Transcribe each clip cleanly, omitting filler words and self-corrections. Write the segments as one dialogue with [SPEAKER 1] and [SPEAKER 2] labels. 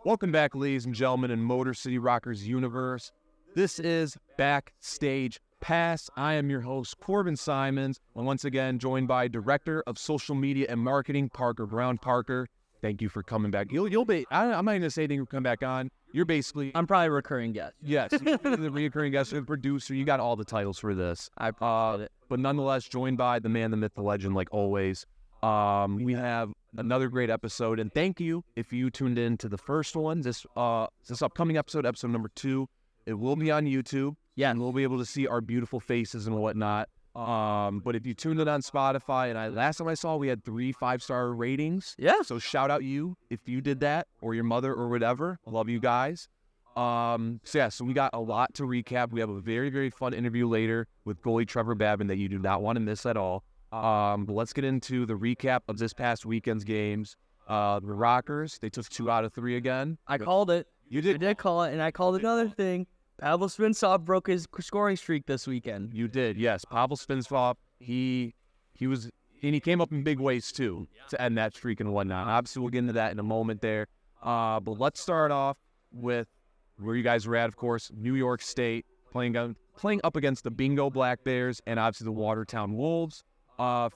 [SPEAKER 1] Welcome back, ladies and gentlemen, in Motor City Rockers universe. This is Backstage Pass. I am your host, Corben Symons, and once again joined by Director of Social Media and Marketing, Parker Brown. Parker, thank you for coming back. You'll be. I'm not going to say anything to come back on. You're basically.
[SPEAKER 2] I'm probably a recurring guest.
[SPEAKER 1] Yes, you're the recurring guest, the producer. You got all the titles for this.
[SPEAKER 2] I appreciate it.
[SPEAKER 1] But nonetheless, joined by the man, the myth, the legend, like always. We have another great episode, and thank you if you tuned in to the first one. This upcoming episode number 2, it will be on YouTube.
[SPEAKER 2] Yeah,
[SPEAKER 1] and we'll be able to see our beautiful faces and whatnot. But if you tuned in on Spotify, and last time I saw, we had 3 5-star ratings.
[SPEAKER 2] Yeah.
[SPEAKER 1] So shout out you if you did that, or your mother, or whatever. Love you guys. So we got a lot to recap. We have a very, very fun interview later with goalie Trevor Babin that you do not want to miss at all. But let's get into the recap of this past weekend's games. The Rockers, they took 2 out of 3 again.
[SPEAKER 2] I called it.
[SPEAKER 1] You did?
[SPEAKER 2] I did call it, and I called another thing. Pavel Svinsov broke his scoring streak this weekend.
[SPEAKER 1] You did, yes. Pavel Svinsov, he came up in big ways too to end that streak and whatnot. Obviously, we'll get into that in a moment there. But let's start off with where you guys were at, of course, New York State, playing up against the Bingo Black Bears and obviously the Watertown Wolves.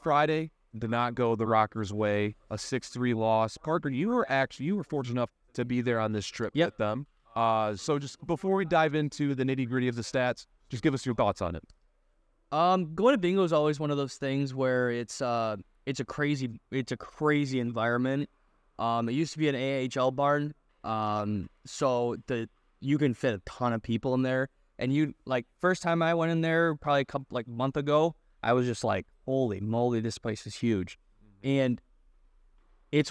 [SPEAKER 1] Friday did not go the Rockers' way, a 6-3 loss. Parker, you were fortunate enough to be there on this trip with them. So just before we dive into the nitty-gritty of the stats, just give us your thoughts on it.
[SPEAKER 2] Going to bingo is always one of those things where it's a crazy environment. It used to be an AHL barn, so you can fit a ton of people in there. And first time I went in there, probably a month ago, I was just like, holy moly, this place is huge. And it's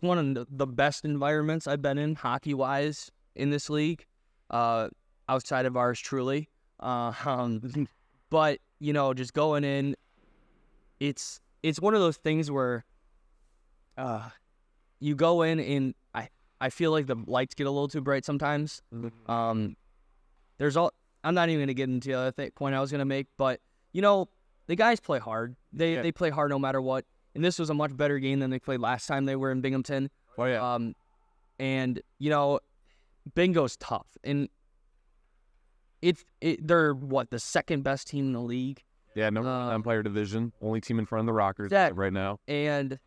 [SPEAKER 2] one of the best environments I've been in hockey-wise in this league, outside of ours truly. But, just going in, it's one of those things where you go in and I feel like the lights get a little too bright sometimes. I'm not even going to get into the other point I was going to make, but, the guys play hard. They play hard no matter what. And this was a much better game than they played last time they were in Binghamton.
[SPEAKER 1] Oh, yeah.
[SPEAKER 2] And, Bingo's tough. And they're, the second best team in the league?
[SPEAKER 1] Yeah, number one Empire Division. Only team in front of the Rockers right now.
[SPEAKER 2] And,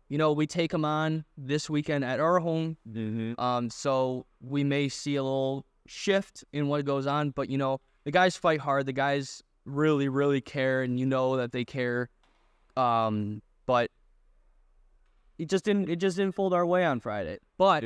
[SPEAKER 2] we take them on this weekend at our home.
[SPEAKER 1] Mm-hmm.
[SPEAKER 2] So we may see a little shift in what goes on. But, the guys fight hard. The guys really, really care, and that they care. But it just didn't fold our way on Friday. But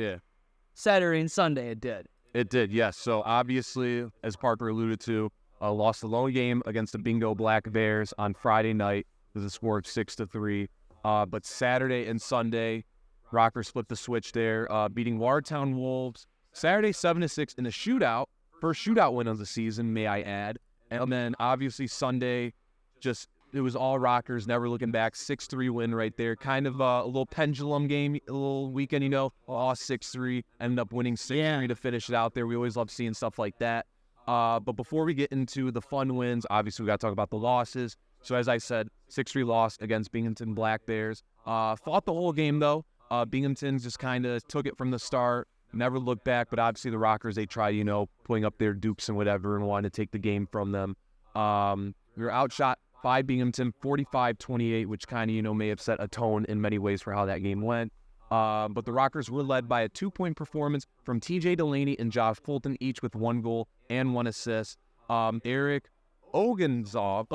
[SPEAKER 2] Saturday and Sunday it did.
[SPEAKER 1] It did, yes. So obviously, as Parker alluded to, lost the lone game against the Bingo Black Bears on Friday night with a score of 6-3. But Saturday and Sunday, Rockers split the switch there, beating Watertown Wolves Saturday 7-6 in a shootout, first shootout win of the season, may I add. And then obviously Sunday, it was all Rockers, never looking back. 6-3 win right there. Kind of a little pendulum game, a little weekend, lost 6-3, ended up winning 6-3 to finish it out there. We always love seeing stuff like that. But before we get into the fun wins, obviously we got to talk about the losses. So as I said, 6-3 loss against Binghamton Black Bears. Fought the whole game though. Binghamton just kind of took it from the start. Never looked back, but obviously the Rockers, they tried, putting up their dukes and whatever and wanted to take the game from them. We were outshot by Binghamton 45-28, which kind of, may have set a tone in many ways for how that game went. But the Rockers were led by a 2-point performance from TJ Delaney and Josh Fulton, each with 1 goal and 1 assist. Eric Oganezov,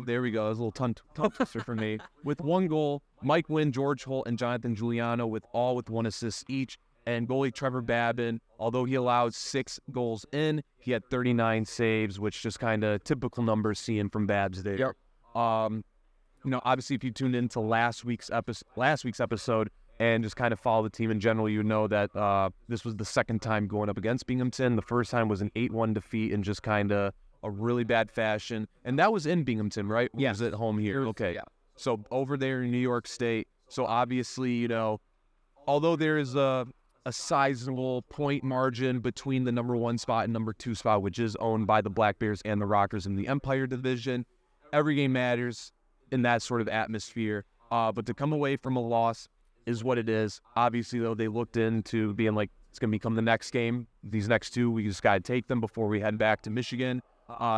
[SPEAKER 1] there we go. That was a little tongue twister for me. With 1 goal, Mike Wynn, George Holt, and Jonathan Giuliano with 1 assist each. And goalie Trevor Babin, although he allowed 6 goals in, he had 39 saves, which just kind of typical numbers seeing from Babs there.
[SPEAKER 2] Yep.
[SPEAKER 1] Obviously, if you tuned into last week's episode and just kind of follow the team in general, you know that this was the second time going up against Binghamton. The first time was an 8-1 defeat in just kind of a really bad fashion. And that was in Binghamton, right?
[SPEAKER 2] Yeah.
[SPEAKER 1] Was at home here. Okay.
[SPEAKER 2] Yeah.
[SPEAKER 1] So over there in New York State. So obviously, although there is a sizable point margin between the number 1 spot and number 2 spot, which is owned by the Black Bears and the Rockers in the Empire Division, every game matters in that sort of atmosphere. But to come away from a loss is what it is. Obviously, though, they looked into being like, it's going to become the next game. These next two, we just got to take them before we head back to Michigan.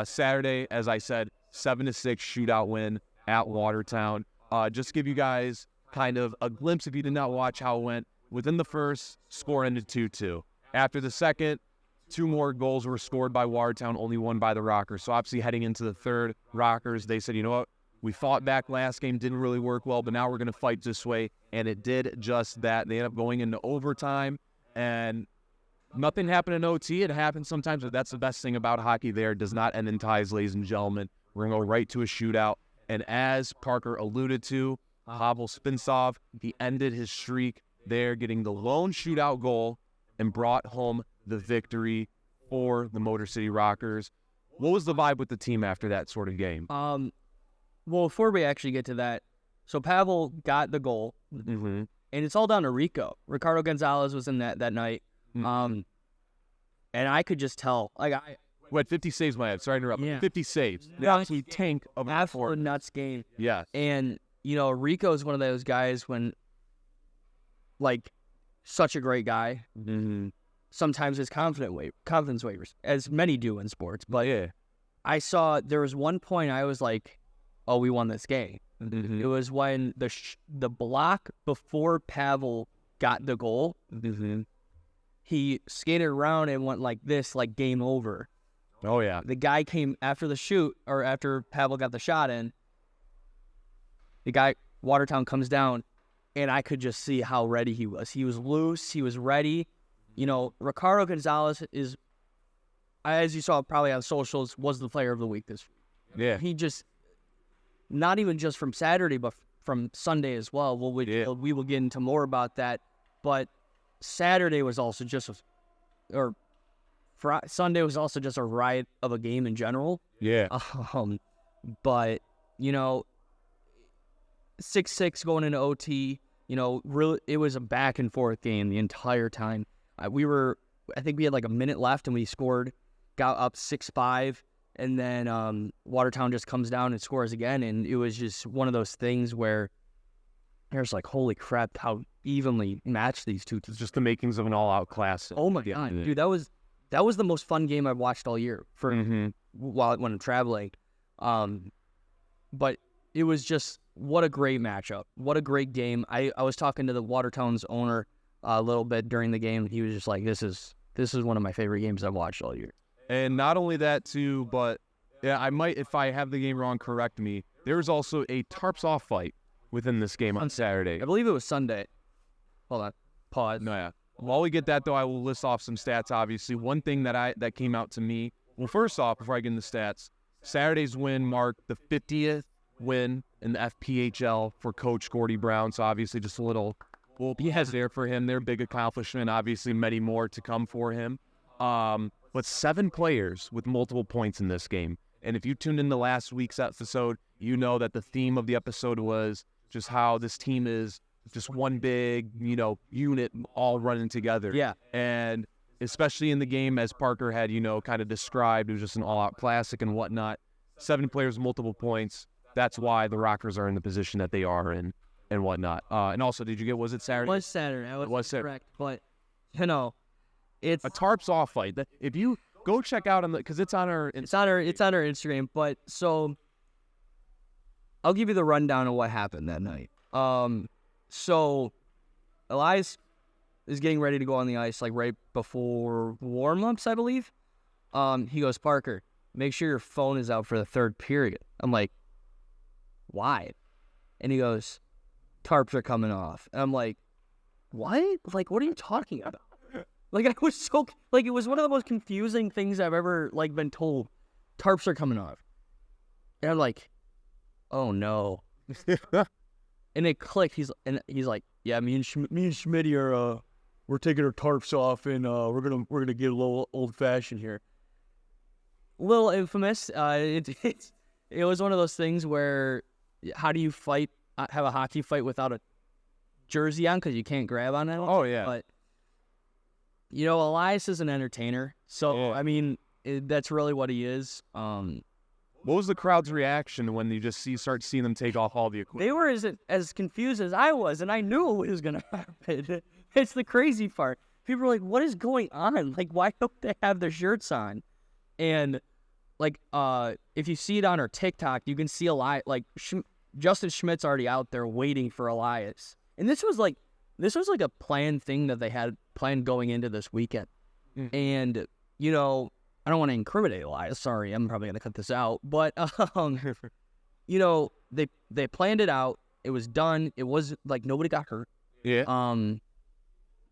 [SPEAKER 1] Saturday, as I said, 7-6 shootout win at Watertown. Just to give you guys kind of a glimpse, if you did not watch how it went, within the first, score ended 2-2. After the second, 2 more goals were scored by Watertown, only one by the Rockers. So obviously heading into the third, Rockers, they said, you know what, we fought back last game, didn't really work well, but now we're going to fight this way. And it did just that. They ended up going into overtime, and nothing happened in OT. It happens sometimes, but that's the best thing about hockey there. It does not end in ties, ladies and gentlemen. We're going to go right to a shootout. And as Parker alluded to, Pavel Spintsov, he ended his streak there, getting the lone shootout goal and brought home the victory for the Motor City Rockers. What was the vibe with the team after that sort of game?
[SPEAKER 2] Well, before we actually get to that, so Pavel got the goal, and it's all down to Rico. Ricardo Gonzalez was in that night, and I could just tell. Like
[SPEAKER 1] We had 50 saves, my head. Sorry to interrupt.
[SPEAKER 2] Yeah.
[SPEAKER 1] 50 saves. The absolute tank of
[SPEAKER 2] a nuts game.
[SPEAKER 1] Yeah.
[SPEAKER 2] And, Rico is one of those guys when, like, such a great guy. Sometimes his confidence wavers, as many do in sports. But
[SPEAKER 1] yeah,
[SPEAKER 2] I saw there was one point I was like, oh, we won this game. It was when the block before Pavel got the goal, he skated around and went like this, like game over.
[SPEAKER 1] Oh, yeah.
[SPEAKER 2] The guy came after the shoot, or after Pavel got the shot in. The guy, Watertown, comes down, and I could just see how ready he was. He was loose. He was ready. Ricardo Gonzalez is, as you saw probably on socials, was the player of the week this week.
[SPEAKER 1] Yeah.
[SPEAKER 2] He just, not even just from Saturday, but from Sunday as well. We will get into more about that. But Saturday was also Sunday was also just a riot of a game in general.
[SPEAKER 1] Yeah.
[SPEAKER 2] But 6-6 going into OT. Really, it was a back and forth game the entire time. I think we had like a minute left, and we got up 6-5, and then Watertown just comes down and scores again, and it was just one of those things where there's like, holy crap, how evenly matched these two teams.
[SPEAKER 1] It's just the makings of an all-out class.
[SPEAKER 2] Oh my god, dude, that was the most fun game I've watched all year when I'm traveling. But it was just, what a great matchup, what a great game. I was talking to the Watertown's owner a little bit during the game. He was just like, this is one of my favorite games I've watched all year.
[SPEAKER 1] And not only that too, but yeah, I might, if I have the game wrong, correct me. There was also a Tarps off fight within this game on Saturday.
[SPEAKER 2] I believe it was Sunday. Hold on, pause.
[SPEAKER 1] No, yeah. While we get that though, I will list off some stats. Obviously, one thing that came out to me. Well, first off, before I get into stats, Saturday's win marked the 50th win in the FPHL for Coach Gordy Brown. So obviously, just a little yes there for him. Their big accomplishment. Obviously, many more to come for him. But 7 players with multiple points in this game. And if you tuned in to last week's episode, you know that the theme of the episode was just how this team is just one big, unit all running together.
[SPEAKER 2] Yeah.
[SPEAKER 1] And especially in the game, as Parker had, kind of described, it was just an all-out classic and whatnot. 7 players, multiple points. That's why the Rockers are in the position that they are in and whatnot. And also, was it Saturday?
[SPEAKER 2] It was Saturday.
[SPEAKER 1] It was
[SPEAKER 2] correct. But, it's
[SPEAKER 1] a Tarps off fight. If you go check out because it's on our
[SPEAKER 2] Instagram. But so I'll give you the rundown of what happened that night. So Elias is getting ready to go on the ice, like right before warm-ups, I believe. He goes, Parker, make sure your phone is out for the third period. I'm like, why? And he goes, Tarps are coming off. And I'm like, what? Like, what are you talking about? Like, I was so, like, it was one of the most confusing things I've ever, like, been told. Tarps are coming off. And I'm like, oh, no. And it clicked. He's like, yeah, me and Schmitty are, we're taking our tarps off, and we're gonna get a little old-fashioned here. Little infamous. It was one of those things where, how do you have a hockey fight without a jersey on, because you can't grab on it?
[SPEAKER 1] Oh, yeah.
[SPEAKER 2] But Elias is an entertainer, so, yeah. I mean, that's really what he is.
[SPEAKER 1] What was the crowd's reaction when you just start seeing them take off all the equipment?
[SPEAKER 2] They were as confused as I was, and I knew it was going to happen. It's the crazy part. People were like, what is going on? Like, why don't they have their shirts on? And, like, if you see it on our TikTok, you can see Justin Schmidt's already out there waiting for Elias. And this was like a planned thing that they had planned going into this weekend. Mm. And, you know, I don't want to incriminate Elias. Sorry, I'm probably going to cut this out. But, you know, they planned it out. It was done. It was like nobody got hurt.
[SPEAKER 1] Yeah.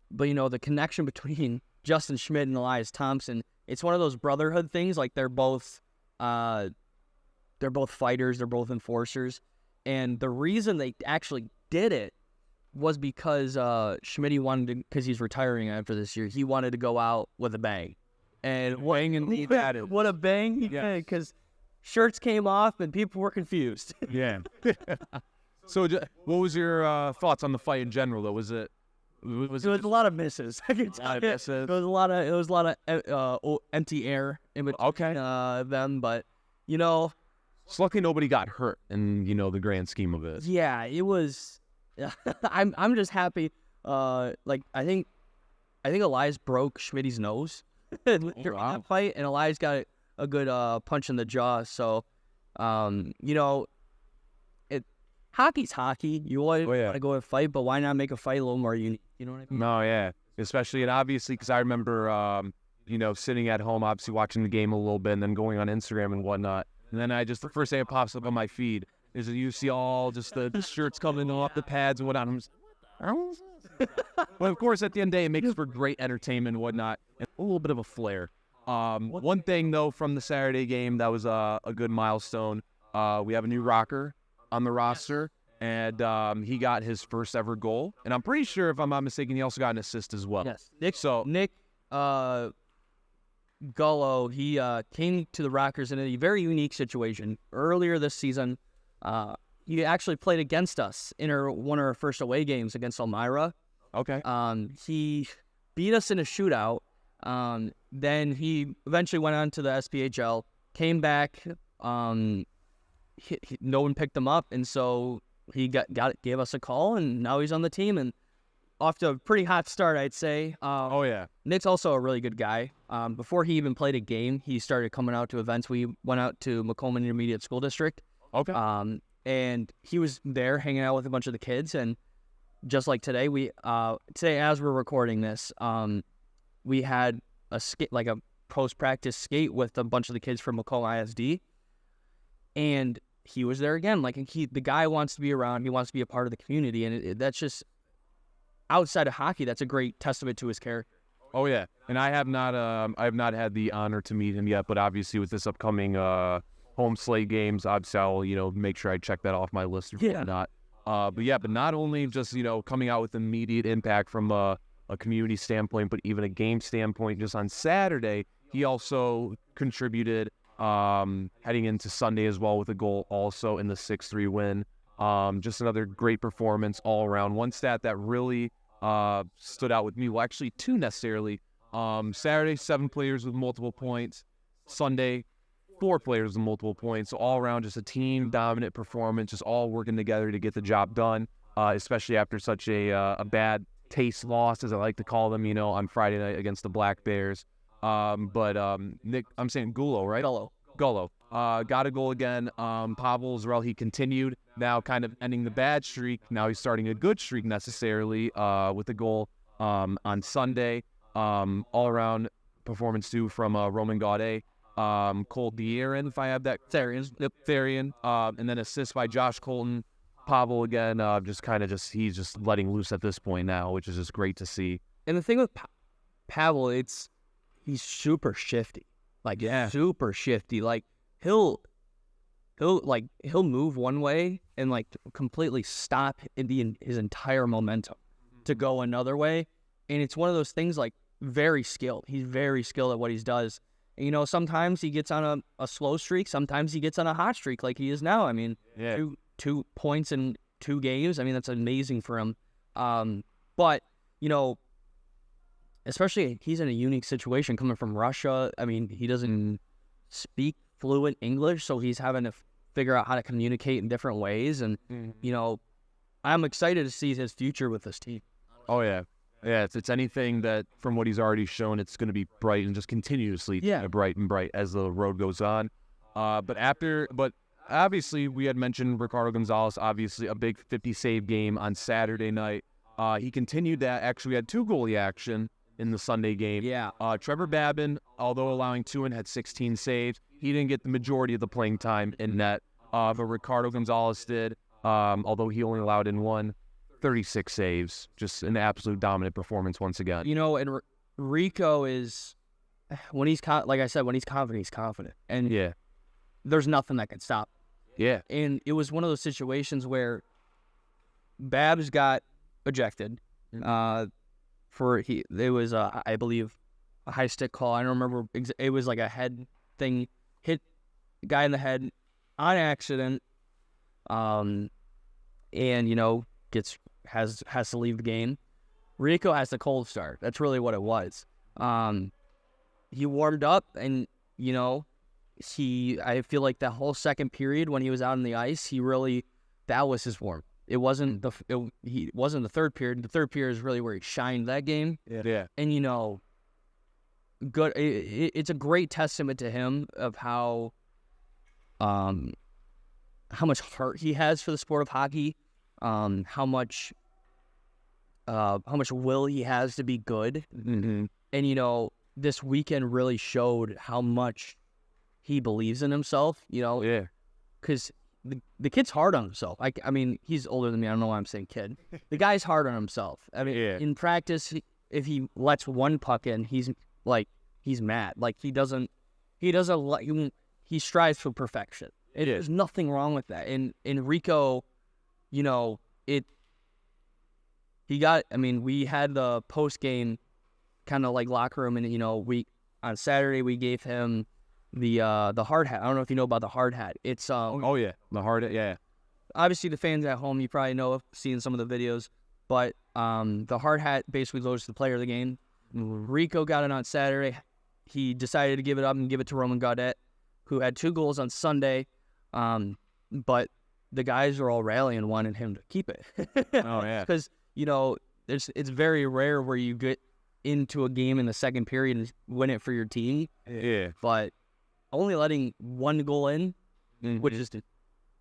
[SPEAKER 2] But, you know, the connection between Justin Schmidt and Elias Thompson, it's one of those brotherhood things. Like they're both fighters. They're both enforcers. And the reason they actually did it was because Schmidt wanted to, because he's retiring after this year, he wanted to go out with a bang. And what a bang he did, because shirts came off and people were confused.
[SPEAKER 1] Yeah. So what was your thoughts on the fight in general, though? Was it
[SPEAKER 2] a lot of misses. I can tell you. It was a lot of empty air in between them, but, you know.
[SPEAKER 1] It's lucky nobody got hurt in, you know, the grand scheme of it.
[SPEAKER 2] Yeah, it was. I'm just happy. Like I think Elias broke Schmidt's nose during that fight, and Elias got a good punch in the jaw. So, you know, hockey's hockey. You always want to go and fight, but why not make a fight a little more unique? You know what I mean?
[SPEAKER 1] No, yeah. Especially, and obviously, because I remember, you know, sitting at home, obviously watching the game a little bit, and then going on Instagram and whatnot. And then the first thing that pops up on my feed is that you see all just the shirts coming off the pads and whatnot. I'm just, but of course, at the end of the day, it makes for great entertainment and whatnot, and a little bit of a flair. One thing, though, from the Saturday game that was a good milestone, we have a new rocker on the roster, and he got his first ever goal. And I'm pretty sure, if I'm not mistaken, he also got an assist as well.
[SPEAKER 2] Yes. Nick Gullo, he came to the Rockers in a very unique situation. Earlier this season, he actually played against us in one of our first away games against Elmira.
[SPEAKER 1] Okay.
[SPEAKER 2] He beat us in a shootout. Then he eventually went on to the SPHL, came back. No one picked him up, and so he gave us a call, and now he's on the team, and off to a pretty hot start, I'd say. Nick's also a really good guy. Before he even played a game, he started coming out to events. We went out to Macomb Intermediate School District.
[SPEAKER 1] Okay.
[SPEAKER 2] And he was there hanging out with a bunch of the kids. And just like today, today as we're recording this, we had a post-practice skate with a bunch of the kids from Macomb ISD. And he was there again. Like the guy wants to be around. He wants to be a part of the community, and that's just. Outside of hockey, that's a great testament to his character.
[SPEAKER 1] Oh yeah, and I have not had the honor to meet him yet, but obviously with this upcoming home slate games, obviously I'll make sure I check that off my list or whatnot. But not only just coming out with immediate impact from a community standpoint, but even a game standpoint. Just on Saturday, he also contributed heading into Sunday as well with a goal, also in the 6-3 win. Just another great performance all around. One stat that really stood out with me, well, actually two necessarily. Saturday, 7 players with multiple points. Sunday, 4 players with multiple points. So all around, just a team dominant performance, just all working together to get the job done, especially after such a bad taste loss, as I like to call them, on Friday night against the Black Bears. Nick, I'm saying Gullo, right? Gullo. Got a goal again. Pavel Zarel, he continued, now kind of ending the bad streak. Now he's starting a good streak necessarily with a goal on Sunday. All-around performance too from Roman Gaudet. Cole Dierin, if I have that. Therian. And then assist by Josh Colton. Pavel again, he's just letting loose at this point now, which is just great to see.
[SPEAKER 2] And the thing with Pavel, he's super shifty. Super shifty. Like he'll move one way and completely stop his entire momentum to go another way. And it's one of those things very skilled. He's very skilled at what he does. And, sometimes he gets on a slow streak. Sometimes he gets on a hot streak like he is now. I mean, two points in 2 games. I mean, that's amazing for him. But, especially he's in a unique situation coming from Russia. I mean, he doesn't speak fluent English, so he's having to figure out how to communicate in different ways. And, you know, I'm excited to see his future with this team.
[SPEAKER 1] Oh, yeah. Yeah, it's anything that, from what he's already shown, it's going to be bright and just continuously bright and bright as the road goes on. But obviously, we had mentioned Ricardo Gonzalez, obviously a big 50-save game on Saturday night. He continued that. Actually, we had 2 goalie action in the Sunday game.
[SPEAKER 2] Yeah.
[SPEAKER 1] Trevor Babin, although allowing 2 and had 16 saves, he didn't get the majority of the playing time in net. But Ricardo Gonzalez did, although he only allowed in 1. 36 saves, just an absolute dominant performance once again.
[SPEAKER 2] You know, and Rico is, when he's like I said, when he's confident, and there's nothing that can stop.
[SPEAKER 1] Yeah,
[SPEAKER 2] and it was one of those situations where Babs got ejected. It was I believe a high stick call. I don't remember. It was like a head thing, hit the guy in the head on accident. And you know, has to leave the game. Rico has the cold start. That's really what it was. He warmed up, and you know, I feel like that whole second period when he was out on the ice, that was his warm. It wasn't he wasn't the third period. The third period is really where he shined that game.
[SPEAKER 1] Yeah.
[SPEAKER 2] And you know, good. It's a great testament to him of how much heart he has for the sport of hockey. How much will he has to be good. And you know, this weekend really showed how much he believes in himself, you know, because the kid's hard on himself. I mean, he's older than me. I don't know why I'm saying kid. The guy's hard on himself. I mean, in practice, if he lets one puck in, he's mad. Like he strives for perfection. There's nothing wrong with that. And Rico, you know, we had the post-game kind of like locker room, and, you know, on Saturday, we gave him the hard hat. I don't know if you know about the hard hat. It's,
[SPEAKER 1] the hard hat, yeah.
[SPEAKER 2] Obviously, the fans at home, you probably know, seeing some of the videos, but the hard hat basically goes to the player of the game. Rico got it on Saturday. He decided to give it up and give it to Roman Gaudet, who had 2 goals on Sunday, but the guys are all rallying, wanting him to keep it.
[SPEAKER 1] Oh, yeah.
[SPEAKER 2] Because, you know, it's very rare where you get into a game in the second period and win it for your team.
[SPEAKER 1] Yeah.
[SPEAKER 2] But only letting 1 goal in, which is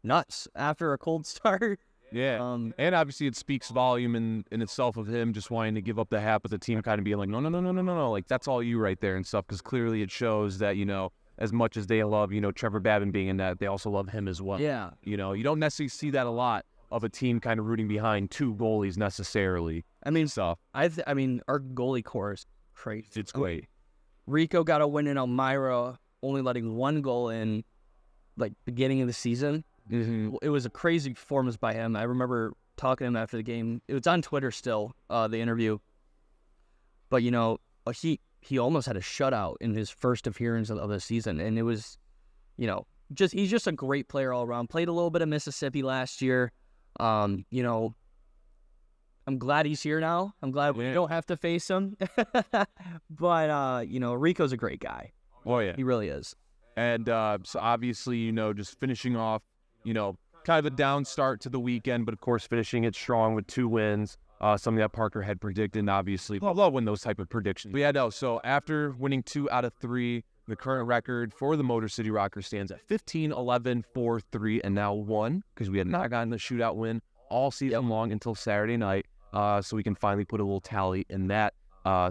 [SPEAKER 2] nuts after a cold start.
[SPEAKER 1] Yeah. And obviously it speaks volume in itself of him just wanting to give up the hat, but the team kind of being like, no. Like, that's all you right there and stuff, because clearly it shows that, you know, as much as they love, you know, Trevor Babin being in that, they also love him as well.
[SPEAKER 2] Yeah.
[SPEAKER 1] You know, you don't necessarily see that a lot of a team kind of rooting behind 2 goalies necessarily.
[SPEAKER 2] I mean,
[SPEAKER 1] stuff.
[SPEAKER 2] I mean, our goalie core is crazy.
[SPEAKER 1] It's great.
[SPEAKER 2] Rico got a win in Elmira, only letting 1 goal in, like, beginning of the season. It was a crazy performance by him. I remember talking to him after the game. It was on Twitter still, the interview. But, you know, he almost had a shutout in his first appearance of the season. And it was, you know, he's just a great player all around. Played a little bit of Mississippi last year. You know, I'm glad he's here now. I'm glad we don't have to face him. But, you know, Rico's a great guy.
[SPEAKER 1] Oh, yeah.
[SPEAKER 2] He really is.
[SPEAKER 1] And so obviously, you know, just finishing off, you know, kind of a down start to the weekend, but of course finishing it strong with 2 wins. Something that Parker had predicted, and obviously, I love when those type of predictions. But yeah, no, so after winning 2 out of 3, the current record for the Motor City Rockers stands at 15-11, 4-3, and now 1, because we had not gotten the shootout win all season long until Saturday night. So we can finally put a little tally in that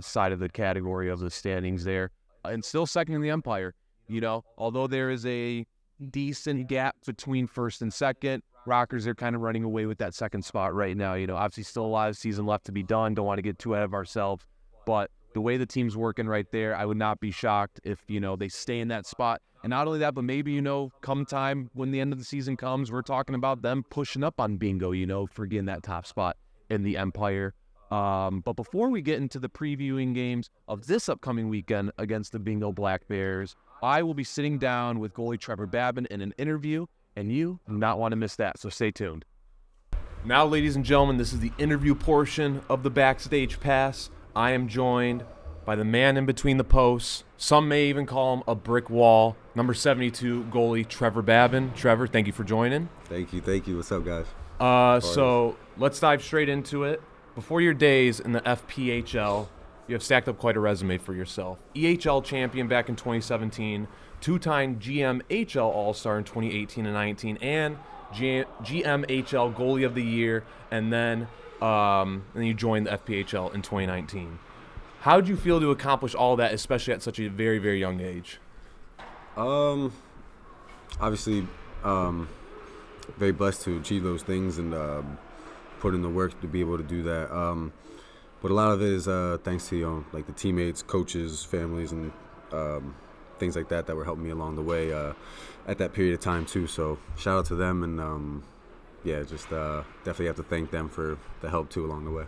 [SPEAKER 1] side of the category of the standings there. And still second in the Empire. You know, although there is a decent gap between first and second, Rockers are kind of running away with that second spot right now. You know, obviously still a lot of season left to be done. Don't want to get too ahead of ourselves. But the way the team's working right there, I would not be shocked if, you know, they stay in that spot. And not only that, but maybe, you know, come time when the end of the season comes, we're talking about them pushing up on bingo, you know, for getting that top spot in the Empire. But before we get into the previewing games of this upcoming weekend against the Bingo Black Bears, I will be sitting down with goalie Trevor Babin in an interview, and you do not want to miss that, so stay tuned. Now, ladies and gentlemen, this is the interview portion of the Backstage Pass. I am joined by the man in between the posts. Some may even call him a brick wall. number 72 goalie Trevor Babin. Trevor, thank you for joining.
[SPEAKER 3] Thank you. What's up, guys?
[SPEAKER 1] So let's dive straight into it. Before your days in the FPHL, you have stacked up quite a resume for yourself. EHL champion back in 2017, two-time GMHL All-Star in 2018 and 19, and GMHL Goalie of the Year, and then you joined the FPHL in 2019. How did you feel to accomplish all that, especially at such a very, very young age?
[SPEAKER 3] Obviously, very blessed to achieve those things and put in the work to be able to do that. But a lot of it is thanks to like the teammates, coaches, families, and things like that were helping me along the way at that period of time too. So shout out to them, and just definitely have to thank them for the help too along the way.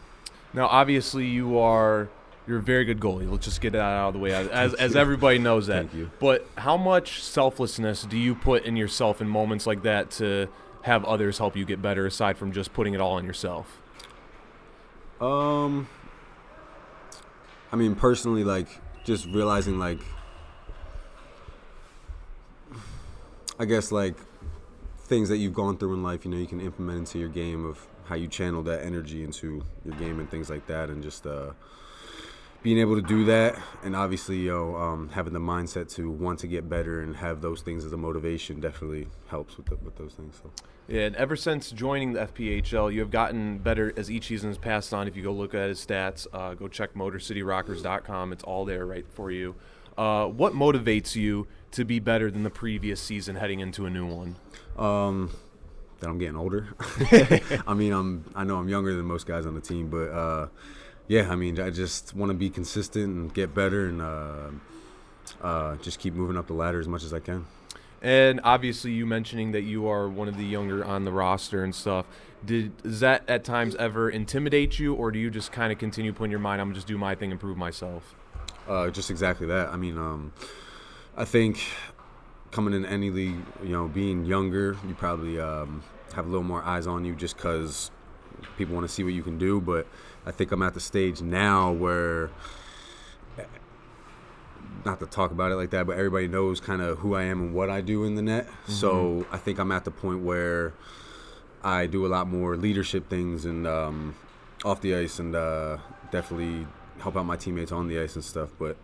[SPEAKER 1] Now, obviously, you're a very good goalie. Let's just get that out of the way, as everybody knows that.
[SPEAKER 3] Thank you.
[SPEAKER 1] But how much selflessness do you put in yourself in moments like that to have others help you get better, aside from just putting it all on yourself?
[SPEAKER 3] I mean, personally, like, just realizing, like, I guess, like, things that you've gone through in life, you can implement into your game, of how you channel that energy into your game and things like that, and just being able to do that, and obviously, having the mindset to want to get better and have those things as a motivation definitely helps with those things. So.
[SPEAKER 1] Yeah, and ever since joining the FPHL, you have gotten better as each season has passed on. If you go look at his stats, go check MotorCityRockers.com. It's all there right for you. What motivates you to be better than the previous season heading into a new one?
[SPEAKER 3] That I'm getting older. I mean, I know I'm younger than most guys on the team, but I mean, I just want to be consistent and get better, and just keep moving up the ladder as much as I can.
[SPEAKER 1] And obviously, you mentioning that you are one of the younger on the roster and stuff, does that at times ever intimidate you, or do you just kind of continue putting your mind, I'm going to just do my thing and prove myself?
[SPEAKER 3] Just exactly that. I mean, I think coming in any league, being younger, you probably have a little more eyes on you just because people want to see what you can do. But I think I'm at the stage now where, not to talk about it like that, but everybody knows kind of who I am and what I do in the net. Mm-hmm. So I think I'm at the point where I do a lot more leadership things and off the ice, and definitely help out my teammates on the ice and stuff. But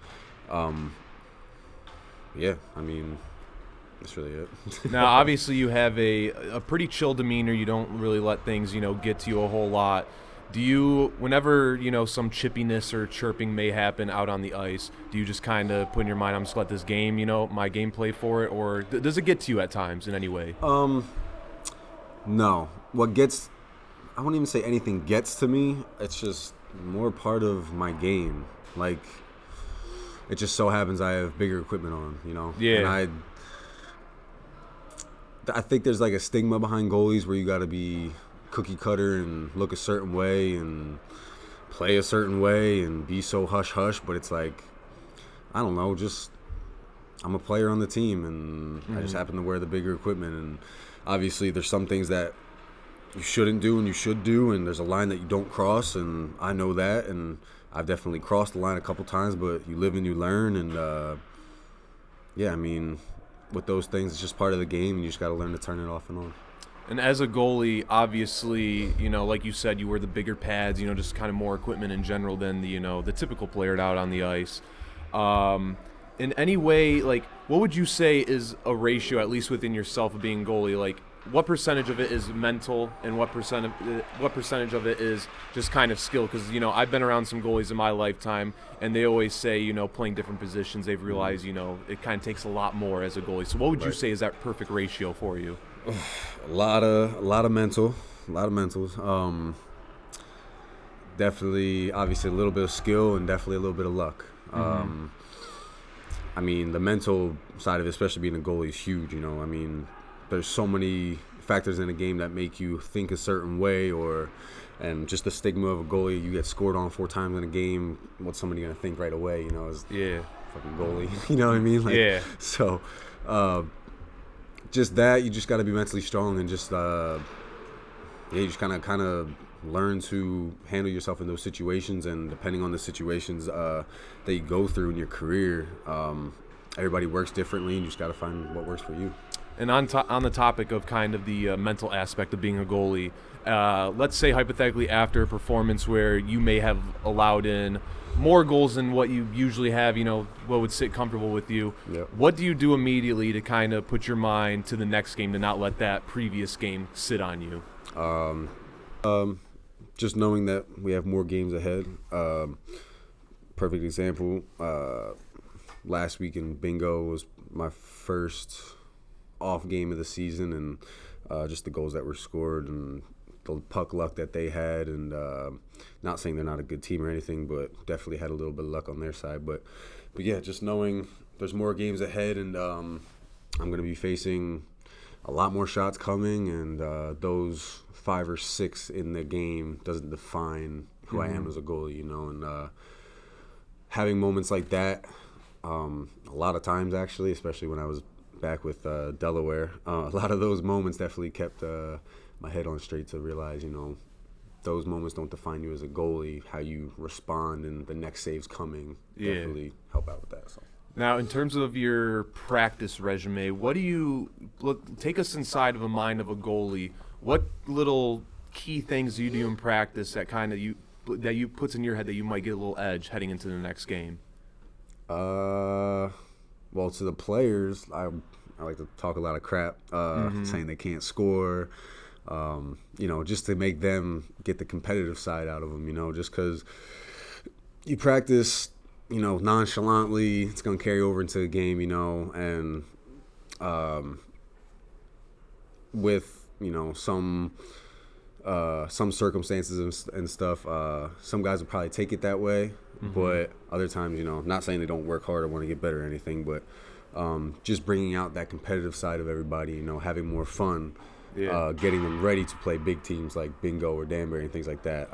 [SPEAKER 3] I mean, that's really it.
[SPEAKER 1] Now, obviously, you have a pretty chill demeanor. You don't really let things, get to you a whole lot. Do you, whenever, some chippiness or chirping may happen out on the ice, do you just kind of put in your mind, I'm just let this game, my game play for it? Or does it get to you at times in any way?
[SPEAKER 3] No. I won't even say anything gets to me. It's just more part of my game. Like, it just so happens I have bigger equipment on,
[SPEAKER 1] Yeah.
[SPEAKER 3] And I think there's like a stigma behind goalies where you got to be cookie cutter and look a certain way and play a certain way and be so hush hush, but it's like, I don't know, just I'm a player on the team, and I just happen to wear the bigger equipment, and obviously there's some things that you shouldn't do and you should do, and there's a line that you don't cross, and I know that, and I've definitely crossed the line a couple times, but you live and you learn, and I mean, with those things, it's just part of the game, and you just got to learn to turn it off and on.
[SPEAKER 1] And as a goalie, obviously, like you said, you wear the bigger pads, just kind of more equipment in general than the typical player out on the ice. In any way, like, what would you say is a ratio, at least within yourself, of being goalie? Like, what percentage of it is mental, and what percentage of it is just kind of skill? Because I've been around some goalies in my lifetime, and they always say playing different positions, they've realized it kind of takes a lot more as a goalie. So what would you say is that perfect ratio for you?
[SPEAKER 3] A lot of mentals. Definitely, obviously, a little bit of skill and definitely a little bit of luck. I mean, the mental side of it, especially being a goalie, is huge. I mean, there's so many factors in a game that make you think a certain way, and just the stigma of a goalie. You get scored on 4 times in a game. What's somebody gonna think right away? Is fucking goalie. You know what I mean? Like,
[SPEAKER 1] yeah.
[SPEAKER 3] So, just that, you just got to be mentally strong, and just you just kind of learn to handle yourself in those situations, and depending on the situations that you go through in your career, everybody works differently, and you just got to find what works for you.
[SPEAKER 1] And on the topic of kind of the mental aspect of being a goalie, let's say hypothetically after a performance where you may have allowed in more goals than what you usually have, what would sit comfortable with you.
[SPEAKER 3] Yep.
[SPEAKER 1] What do you do immediately to kind of put your mind to the next game to not let that previous game sit on you?
[SPEAKER 3] Just knowing that we have more games ahead. Perfect example, last week in bingo was my first off game of the season, and just the goals that were scored and the puck luck that they had, and not saying they're not a good team or anything, but definitely had a little bit of luck on their side. But yeah, just knowing there's more games ahead, and I'm going to be facing a lot more shots coming, and those 5 or 6 in the game doesn't define who I am as a goalie, and having moments like that a lot of times, actually, especially when I was back with Delaware, a lot of those moments definitely kept my head on straight to realize, those moments don't define you as a goalie. How you respond and the next save's coming definitely help out with that. So.
[SPEAKER 1] Now, in terms of your practice resume, what do you take us inside of a mind of a goalie? What little key things do you do in practice that kind of you puts in your head that you might get a little edge heading into the next game?
[SPEAKER 3] Well, to the players, I like to talk a lot of crap, saying they can't score, just to make them get the competitive side out of them, just because you practice, nonchalantly, it's going to carry over into the game, and with, some circumstances and stuff, some guys will probably take it that way, but other times, not saying they don't work hard or want to get better or anything, but just bringing out that competitive side of everybody, having more fun, getting them ready to play big teams like Bingo or Danbury and things like that.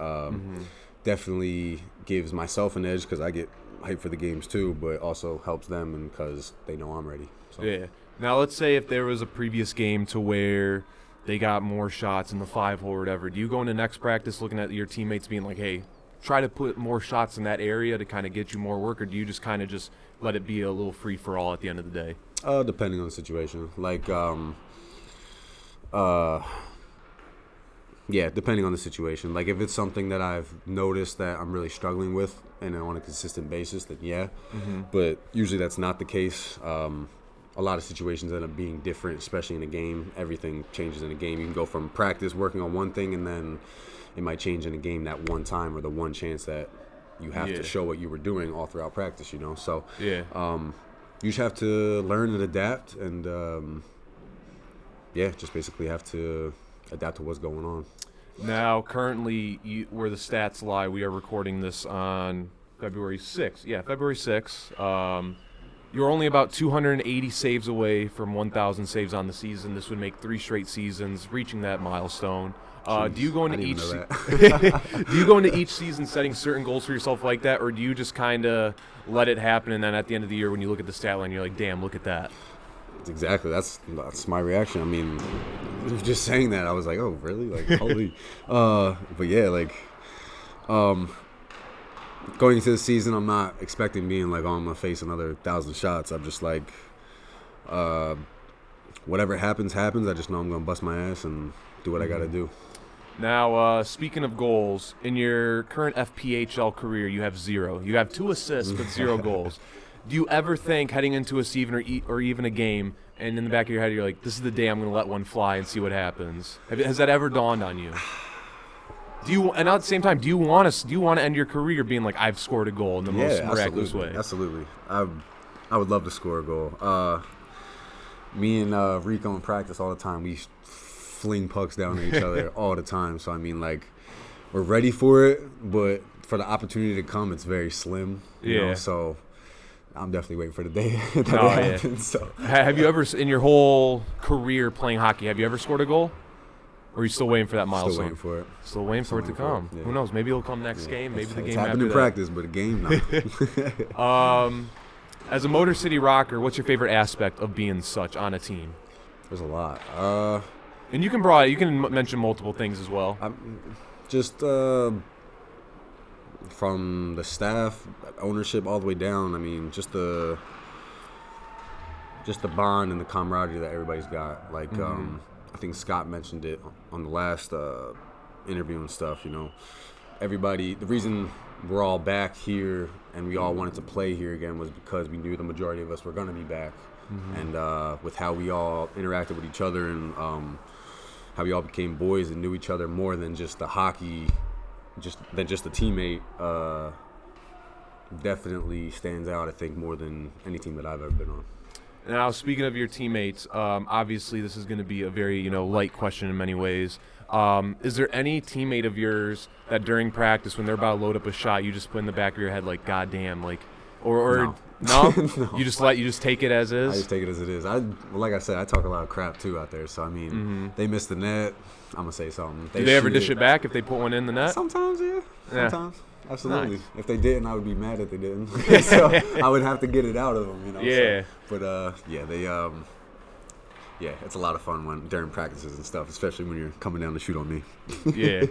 [SPEAKER 3] Definitely gives myself an edge because I get hyped for the games too, but also helps them and because they know I'm ready. So.
[SPEAKER 1] Yeah. Now, let's say if there was a previous game to where they got more shots in the 5-hole or whatever, do you go into next practice looking at your teammates being like, hey, try to put more shots in that area to kind of get you more work, or do you just kind of just let it be a little free-for-all at the end of the day?
[SPEAKER 3] Depending on the situation. Depending on the situation. Like, if it's something that I've noticed that I'm really struggling with and on a consistent basis, then yeah. But usually that's not the case. A lot of situations end up being different, especially in a game. Everything changes in a game. You can go from practice working on one thing, and then it might change in a game that one time or the one chance that you have to show what you were doing all throughout practice, So you just have to learn and adapt, and just basically have to adapt to what's going on.
[SPEAKER 1] Now, currently, where the stats lie, we are recording this on February 6th. Yeah, February 6th. You're only about 280 saves away from 1,000 saves on the season. This would make 3 straight seasons, reaching that milestone. Do you go into each season setting certain goals for yourself like that, or do you just kind of let it happen, and then at the end of the year when you look at the stat line, you're like, damn, look at that?
[SPEAKER 3] Exactly. That's my reaction. I mean, just saying that, I was like, oh, really? Like, holy. But yeah, going into the season, I'm not expecting being like, oh, I'm going to face another 1,000 shots. I'm just like, whatever happens. I just know I'm going to bust my ass and do what I got to do.
[SPEAKER 1] Now, speaking of goals, in your current FPHL career, you have 0. You have 2 assists, but 0 goals. Do you ever think heading into a season or even a game, and in the back of your head you're like, this is the day I'm going to let one fly and see what happens? Has that ever dawned on you? And at the same time, do you want to end your career being like, I've scored a goal in the most miraculous way?
[SPEAKER 3] Absolutely. I would love to score a goal. Me and Rico in practice all the time, we fling pucks down at each other all the time. So I mean, we're ready for it, but for the opportunity to come, it's very slim. You know? So I'm definitely waiting for the day that it happens. So.
[SPEAKER 1] Have you ever, in your whole career playing hockey, have you ever scored a goal? Or are you still waiting for that milestone?
[SPEAKER 3] Still waiting for it.
[SPEAKER 1] Still waiting for it to come. Yeah. Who knows? Maybe it'll come next game. Maybe the game after that. It's happened
[SPEAKER 3] in practice, but a game now.
[SPEAKER 1] As a Motor City Rocker, what's your favorite aspect of being such on a team?
[SPEAKER 3] There's a lot.
[SPEAKER 1] And you can mention multiple things as well.
[SPEAKER 3] Just from the staff, ownership, all the way down. I mean, just the just the bond and the camaraderie that everybody's got. Like, I think Scott mentioned it on the last interview and stuff, you know. Everybody, the reason we're all back here and we all wanted to play here again was because we knew the majority of us were going to be back. And with how we all interacted with each other and how we all became boys and knew each other more than just the hockey, than just a teammate, definitely stands out, I think, more than any team that I've ever been on.
[SPEAKER 1] Now, speaking of your teammates, obviously this is going to be a very, light question in many ways. Is there any teammate of yours that during practice, when they're about to load up a shot, you just put in the back of your head like, "God damn," like, or no?
[SPEAKER 3] No.
[SPEAKER 1] You just take it as is?
[SPEAKER 3] I just take it as it is. Like I said, I talk a lot of crap too out there. So I mean, they miss the net, I'm gonna say something.
[SPEAKER 1] Do they ever dish it back if they put one in the net?
[SPEAKER 3] Sometimes, yeah. Sometimes. Absolutely.
[SPEAKER 1] Nice.
[SPEAKER 3] If they didn't, I would be mad if they didn't. So I would have to get it out of them, you know.
[SPEAKER 1] Yeah.
[SPEAKER 3] So, but they it's a lot of fun during practices and stuff, especially when you're coming down to shoot on me.
[SPEAKER 1] Yeah.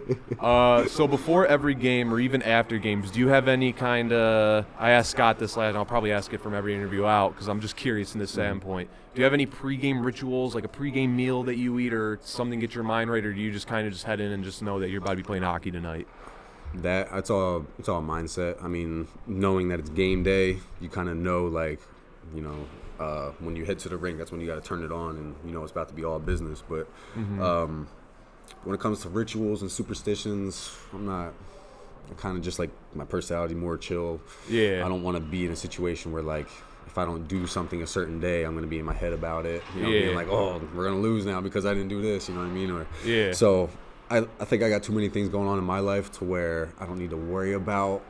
[SPEAKER 1] So before every game or even after games, do you have any kind of – I asked Scott this last, and I'll probably ask it from every interview out because I'm just curious in this standpoint. Do you have any pregame rituals, like a pregame meal that you eat or something to get your mind right, or do you just kind of just head in and just know that you're about to be playing hockey tonight?
[SPEAKER 3] It's all mindset. I mean, knowing that it's game day, you kind of know, like, you know, when you head to the rink, that's when you got to turn it on, and you know it's about to be all business. But when it comes to rituals and superstitions, I'm kind of just like my personality, more chill. Yeah. I don't want to be in a situation where, like, if I don't do something a certain day, I'm going to be in my head about it. You know, being like, oh, we're going to lose now because I didn't do this. You know what I mean? So I think I got too many things going on in my life to where I don't need to worry about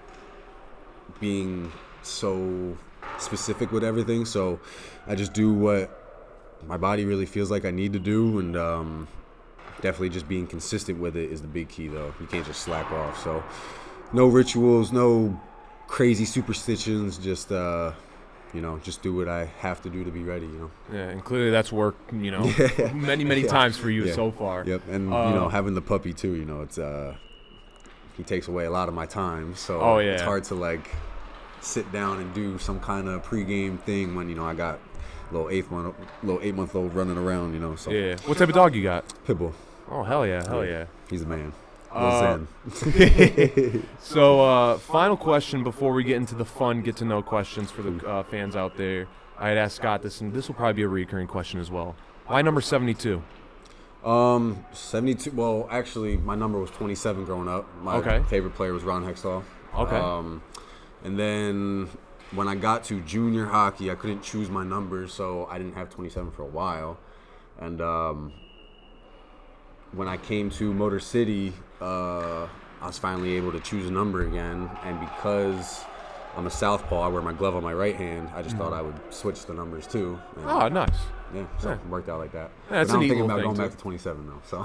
[SPEAKER 3] being so specific with everything. So I just do what my body really feels like I need to do, and definitely just being consistent with it is the big key, though. You can't just slack off. So no rituals, no crazy superstitions, just just do what I have to do to be ready, you know.
[SPEAKER 1] Yeah, and clearly that's worked, many times for you so far.
[SPEAKER 3] Yep, and having the puppy too, it's he takes away a lot of my time, so it's hard to like sit down and do some kind of pregame thing when I got a little 8-month-old running around, So
[SPEAKER 1] yeah, what type of dog you got?
[SPEAKER 3] Pitbull.
[SPEAKER 1] Oh hell yeah!
[SPEAKER 3] He's a man.
[SPEAKER 1] So, final question before we get into the fun get-to-know questions for the fans out there. I had asked Scott this, and this will probably be a recurring question as well. Why number 72?
[SPEAKER 3] 72. Well, actually, my number was 27 growing up. My favorite player was Ron Hextall.
[SPEAKER 1] Okay.
[SPEAKER 3] And then when I got to junior hockey, I couldn't choose my number, so I didn't have 27 for a while. And when I came to Motor City, I was finally able to choose a number again, and because I'm a southpaw, I wear my glove on my right hand, I just thought I would switch the numbers too.
[SPEAKER 1] Oh, nice.
[SPEAKER 3] Yeah, so it worked out like that.
[SPEAKER 1] Yeah, that's
[SPEAKER 3] but now
[SPEAKER 1] I'm
[SPEAKER 3] thinking about going back to 27 though. So.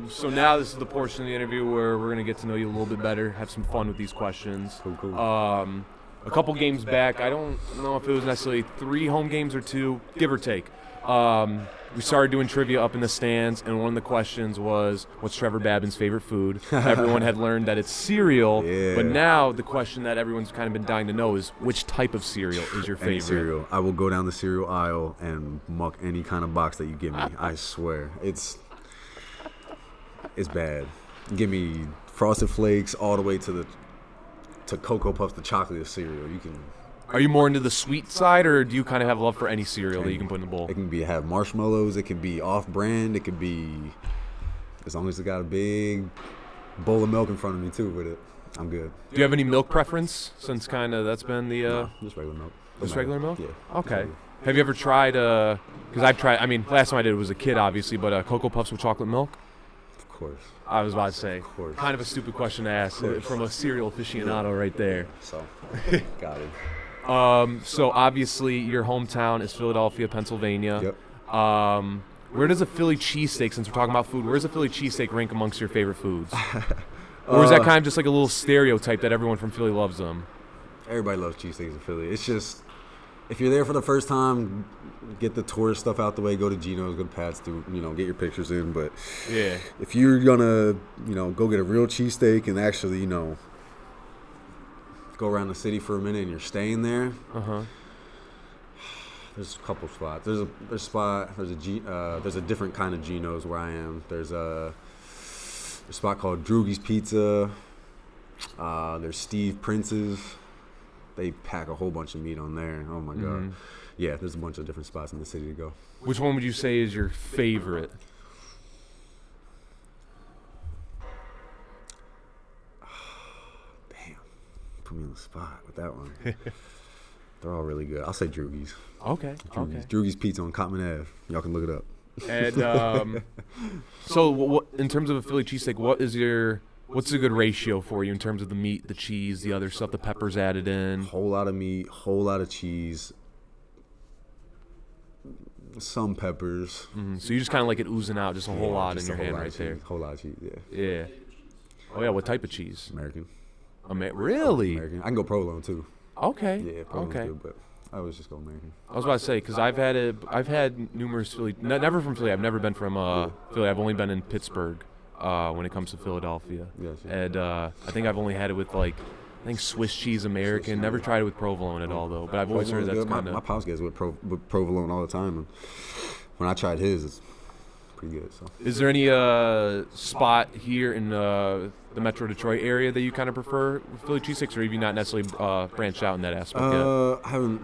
[SPEAKER 1] So now this is the portion of the interview where we're going to get to know you a little bit better, have some fun with these questions.
[SPEAKER 3] Cool.
[SPEAKER 1] A couple games back, I don't know if it was necessarily 3 home games or 2, give or take. We started doing trivia up in the stands, and one of the questions was, what's Trevor Babin's favorite food? Everyone had learned that it's cereal, but now the question that everyone's kind of been dying to know is, which type of cereal is your favorite?
[SPEAKER 3] Any cereal. I will go down the cereal aisle and muck any kind of box that you give me. I swear. It's bad. Give me Frosted Flakes all the way to Cocoa Puffs, the chocolate cereal. You can...
[SPEAKER 1] Are you more into the sweet side, or do you kind of have love for any cereal that you can put in a bowl?
[SPEAKER 3] It can have marshmallows. It can be off-brand. It could be, as long as it got a big bowl of milk in front of me too with it, I'm good.
[SPEAKER 1] Do you have any milk preference, since kind of that's been the...
[SPEAKER 3] No, just regular milk.
[SPEAKER 1] Just regular milk?
[SPEAKER 3] Yeah.
[SPEAKER 1] Okay. Have you ever tried, because I've tried, last time I did it was a kid, obviously, but Cocoa Puffs with chocolate milk?
[SPEAKER 3] Of course.
[SPEAKER 1] I was about to say,
[SPEAKER 3] of course.
[SPEAKER 1] Kind of a stupid question to ask from a cereal aficionado right there.
[SPEAKER 3] So, got it.
[SPEAKER 1] So obviously your hometown is Philadelphia, Pennsylvania.
[SPEAKER 3] Yep.
[SPEAKER 1] Where does a Philly cheesesteak, since we're talking about food, where does a Philly cheesesteak rank amongst your favorite foods? Or is that kind of just like a little stereotype that everyone from Philly loves them?
[SPEAKER 3] Everybody loves cheesesteaks in Philly. It's just, if you're there for the first time, get the tourist stuff out the way, go to Geno's, go to Pat's, get your pictures in. But
[SPEAKER 1] yeah,
[SPEAKER 3] if you're gonna, go get a real cheesesteak and actually, go around the city for a minute and you're staying there, There's a couple spots. There's a different kind of Geno's where I am. There's a spot called Drugie's Pizza. There's Steve Prince's. They pack a whole bunch of meat on there. Oh my god. Yeah, there's a bunch of different spots in the city to go.
[SPEAKER 1] Which one would you say is your favorite?
[SPEAKER 3] Damn, put me on the spot with that one. They're all really good. I'll say Drugie's.
[SPEAKER 1] Okay.
[SPEAKER 3] Drugie's Pizza on Cottman Ave. Y'all can look it up.
[SPEAKER 1] And so, what, in terms of a Philly cheesesteak, what's a good ratio for you in terms of the meat, the cheese, the other stuff, the peppers added in?
[SPEAKER 3] Whole lot of meat, whole lot of cheese, some peppers.
[SPEAKER 1] So you just kind of like it oozing out, just a whole lot in your hand right there.
[SPEAKER 3] Whole lot of cheese, yeah.
[SPEAKER 1] Yeah. Oh yeah, what type of cheese?
[SPEAKER 3] American.
[SPEAKER 1] Really?
[SPEAKER 3] American. I can go provolone too.
[SPEAKER 1] Okay.
[SPEAKER 3] Yeah, provolone's good, but I always just go American.
[SPEAKER 1] I was about to say, because I've had numerous Philly, never from Philly. I've never been from Philly. I've only been in Pittsburgh when it comes to Philadelphia.
[SPEAKER 3] Yes.
[SPEAKER 1] And I think I've only had it with Swiss cheese American. Never tried it with provolone at all though. But I've always heard that's kind of.
[SPEAKER 3] My pops gets with provolone all the time, and when I tried his, it's pretty good. So.
[SPEAKER 1] Is there any spot here in the Metro Detroit area that you kind of prefer Philly cheesesteaks, or have you not necessarily branched out in that aspect yet?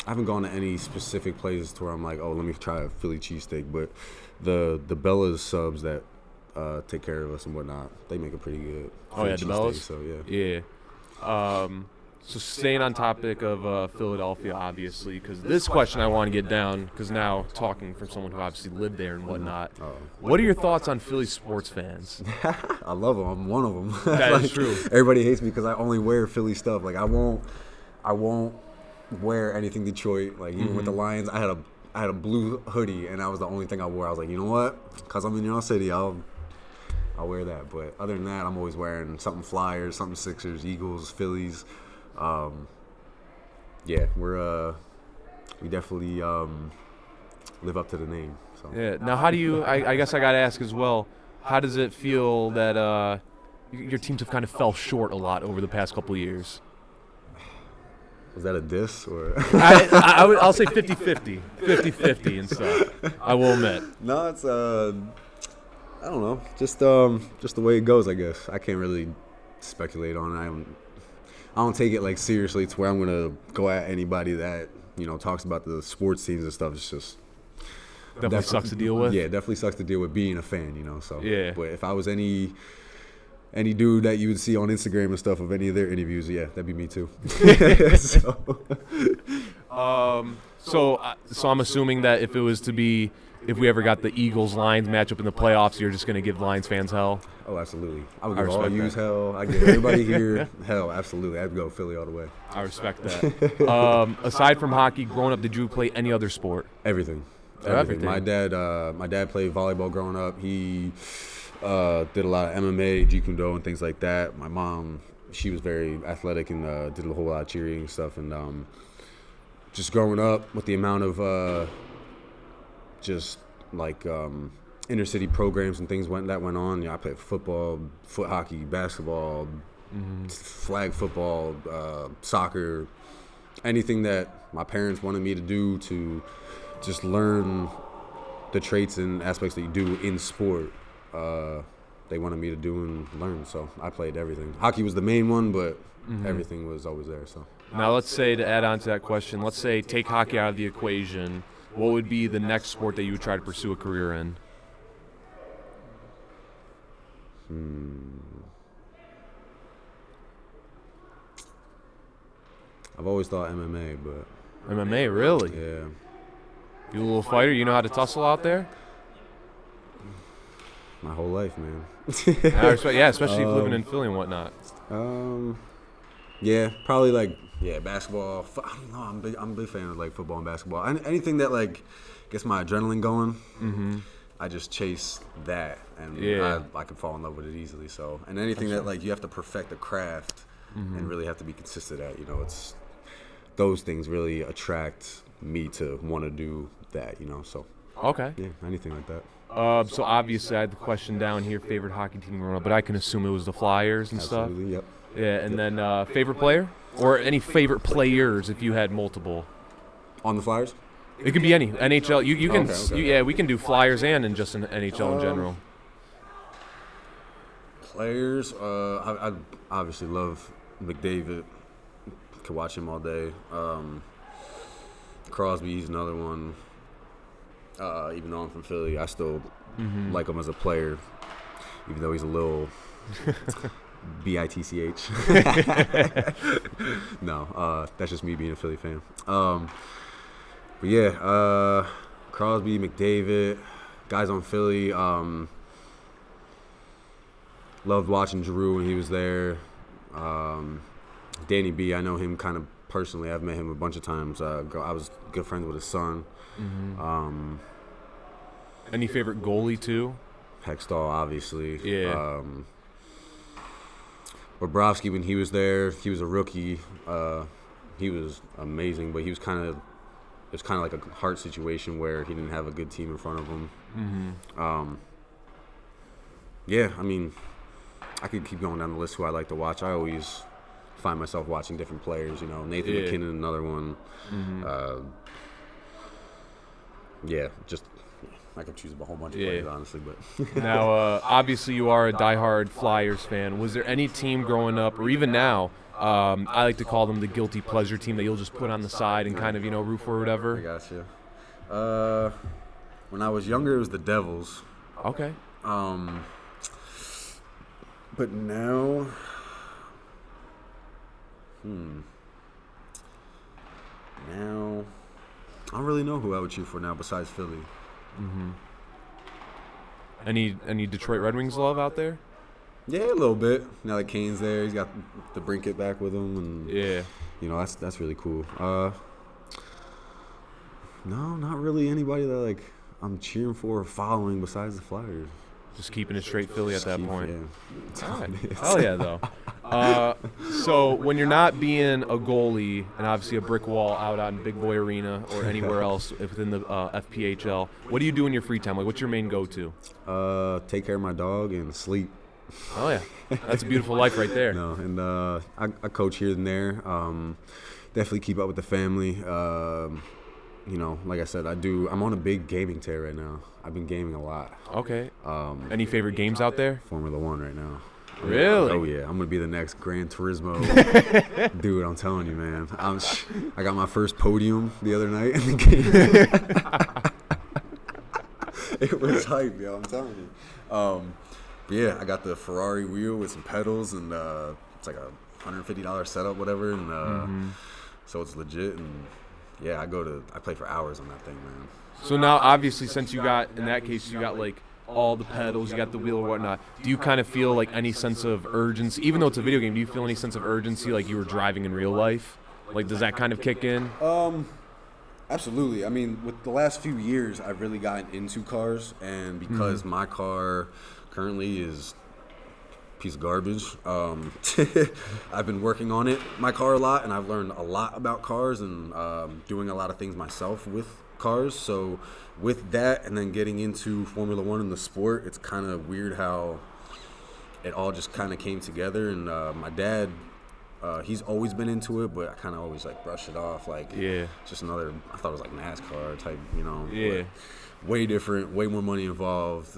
[SPEAKER 3] I haven't gone to any specific places to where I'm like, oh, let me try a Philly cheesesteak. But the Bella's subs that take care of us and whatnot, they make a pretty good.
[SPEAKER 1] Oh yeah, the Bellas.
[SPEAKER 3] So
[SPEAKER 1] yeah. So staying on topic of Philadelphia, obviously, because this question I want to get down, because now talking from someone who obviously lived there and whatnot, what are your thoughts on Philly sports fans?
[SPEAKER 3] I love them. I'm one of them.
[SPEAKER 1] That is true.
[SPEAKER 3] Everybody hates me because I only wear Philly stuff. Like I won't wear anything Detroit. Like even with the Lions, I had a blue hoodie and that was the only thing I wore. I was like, you know what? Because I'm in your city, I'll wear that. But other than that, I'm always wearing something Flyers, something Sixers, Eagles, Phillies. Yeah, we definitely live up to the name. So.
[SPEAKER 1] Yeah. Now, how do you? I guess I got to ask as well. How does it feel that your teams have kind of fell short a lot over the past couple of years?
[SPEAKER 3] Was that a diss or?
[SPEAKER 1] I'll say 50-50. 50-50 and stuff. I will admit.
[SPEAKER 3] No, it's I don't know. Just the way it goes, I guess. I can't really speculate on it. I don't take it like seriously to where I'm gonna go at anybody that talks about the sports teams and stuff. It's just
[SPEAKER 1] definitely sucks to deal with.
[SPEAKER 3] Yeah, definitely sucks to deal with being a fan. So
[SPEAKER 1] yeah.
[SPEAKER 3] But if I was any dude that you would see on Instagram and stuff of any of their interviews, yeah, that'd be me too.
[SPEAKER 1] So I'm assuming that if we ever got the Eagles-Lions matchup in the playoffs, you're just going to give Lions fans hell?
[SPEAKER 3] Oh, absolutely. I would give all yous hell. I give everybody here hell, absolutely. I'd go Philly all the way.
[SPEAKER 1] I respect that. Aside from hockey, growing up, did you play any other sport?
[SPEAKER 3] Everything. My dad played volleyball growing up. He did a lot of MMA, Jeet Kune Do, and things like that. My mom, she was very athletic and did a whole lot of cheerleading and stuff. And just growing up with the amount of inner city programs and things went on. I played football, foot hockey, basketball, flag football, soccer, anything that my parents wanted me to do to just learn the traits and aspects that you do in sport. They wanted me to do and learn, so I played everything. Hockey was the main one, but everything was always there. So
[SPEAKER 1] now let's say, to add on to that question, let's say take hockey out of the equation. What would be the next sport that you would try to pursue a career in?
[SPEAKER 3] I've always thought MMA, but
[SPEAKER 1] MMA, really?
[SPEAKER 3] Yeah.
[SPEAKER 1] You a little fighter? You know how to tussle out there?
[SPEAKER 3] My whole life, man.
[SPEAKER 1] I respect, yeah, especially living in Philly and whatnot.
[SPEAKER 3] Yeah, probably basketball. I don't know. I'm a big fan of football and basketball. Anything that gets my adrenaline going. I just chase that, and I can fall in love with it easily. So, and anything that you have to perfect a craft and really have to be consistent at, it's those things really attract me to want to do that. So.
[SPEAKER 1] Okay.
[SPEAKER 3] Yeah, anything like that.
[SPEAKER 1] So obviously I had the question down here, favorite hockey team growing up, but I can assume it was the Flyers and
[SPEAKER 3] Absolutely,
[SPEAKER 1] stuff.
[SPEAKER 3] Yep.
[SPEAKER 1] Yeah, and then favorite player? Or any favorite players if you had multiple?
[SPEAKER 3] On the Flyers?
[SPEAKER 4] It can be any NHL. You can
[SPEAKER 3] Okay.
[SPEAKER 4] yeah, we can do Flyers and in just an NHL in general.
[SPEAKER 3] Players, I obviously love McDavid. Could watch him all day. Crosby's another one. Even though I'm from Philly, I still like him as a player, even though he's a little bitch. No, that's just me being a Philly fan. But yeah, Crosby, McDavid, guys on Philly. Loved watching Drew when he was there. Danny B, I know him kind of personally. I've met him a bunch of times. I was good friends with his son.
[SPEAKER 4] Any favorite goalie too?
[SPEAKER 3] Hextall, obviously.
[SPEAKER 4] Yeah.
[SPEAKER 3] Bobrovsky, when he was there, he was a rookie. He was amazing, but he was it was kind of like a Hart situation where he didn't have a good team in front of him. Yeah, I mean, I could keep going down the list who I like to watch. I always find myself watching different players. Nathan McKinnon, another one. Yeah, just I could choose a whole bunch of players, honestly. But
[SPEAKER 4] Now, obviously, you are a diehard Flyers fan. Was there any team growing up, or even now, I like to call them the guilty pleasure team that you'll just put on the side and kind of, root for or
[SPEAKER 3] I
[SPEAKER 4] whatever?
[SPEAKER 3] got you. When I was younger, it was the Devils.
[SPEAKER 4] Okay.
[SPEAKER 3] But now, now, I don't really know who I would cheer for now besides Philly.
[SPEAKER 4] Any Detroit Red Wings love out there?
[SPEAKER 3] Yeah, a little bit. Now that Kane's there, he's got the Brinket back with him, and
[SPEAKER 4] Yeah.
[SPEAKER 3] that's really cool. No, not really anybody that I'm cheering for or following besides the Flyers.
[SPEAKER 4] Just keeping it straight Philly at that point.
[SPEAKER 3] Yeah.
[SPEAKER 4] All right. Hell yeah, though. So when you're not being a goalie and obviously a brick wall out on Big Boy Arena or anywhere else within the FPHL, what do you do in your free time? What's your main go-to?
[SPEAKER 3] Take care of my dog and sleep.
[SPEAKER 4] Oh, yeah. That's a beautiful life right there.
[SPEAKER 3] No, and I coach here and there. Definitely keep up with the family. Like I said, I'm on a big gaming tear right now. I've been gaming a lot.
[SPEAKER 4] Okay. Any favorite games out there?
[SPEAKER 3] Formula One right now.
[SPEAKER 4] Really?
[SPEAKER 3] Oh yeah, I'm gonna be the next Gran Turismo dude. I'm telling you, man. I got my first podium the other night in the game. It was hype, yo. I'm telling you. But yeah, I got the Ferrari wheel with some pedals, and it's like a $150 setup, whatever, and so it's legit. And yeah, I play for hours on that thing, man.
[SPEAKER 4] So now, obviously, since you got all the pedals, you got the wheel or whatnot, do you kind of feel any sense of urgency? Even though it's a video game, do you feel any sense of urgency like you were driving in real life? Does that kind of kick in?
[SPEAKER 3] Absolutely. I mean, with the last few years, I've really gotten into cars, and because my car currently is a piece of garbage, I've been working on my car a lot, and I've learned a lot about cars and doing a lot of things myself with cars. So with that, and then getting into Formula One and the sport, it's kind of weird how it all just kind of came together. And my dad, he's always been into it, but I kind of always brush it off, just another. I thought it was NASCAR type,
[SPEAKER 4] Yeah.
[SPEAKER 3] But way different, way more money involved,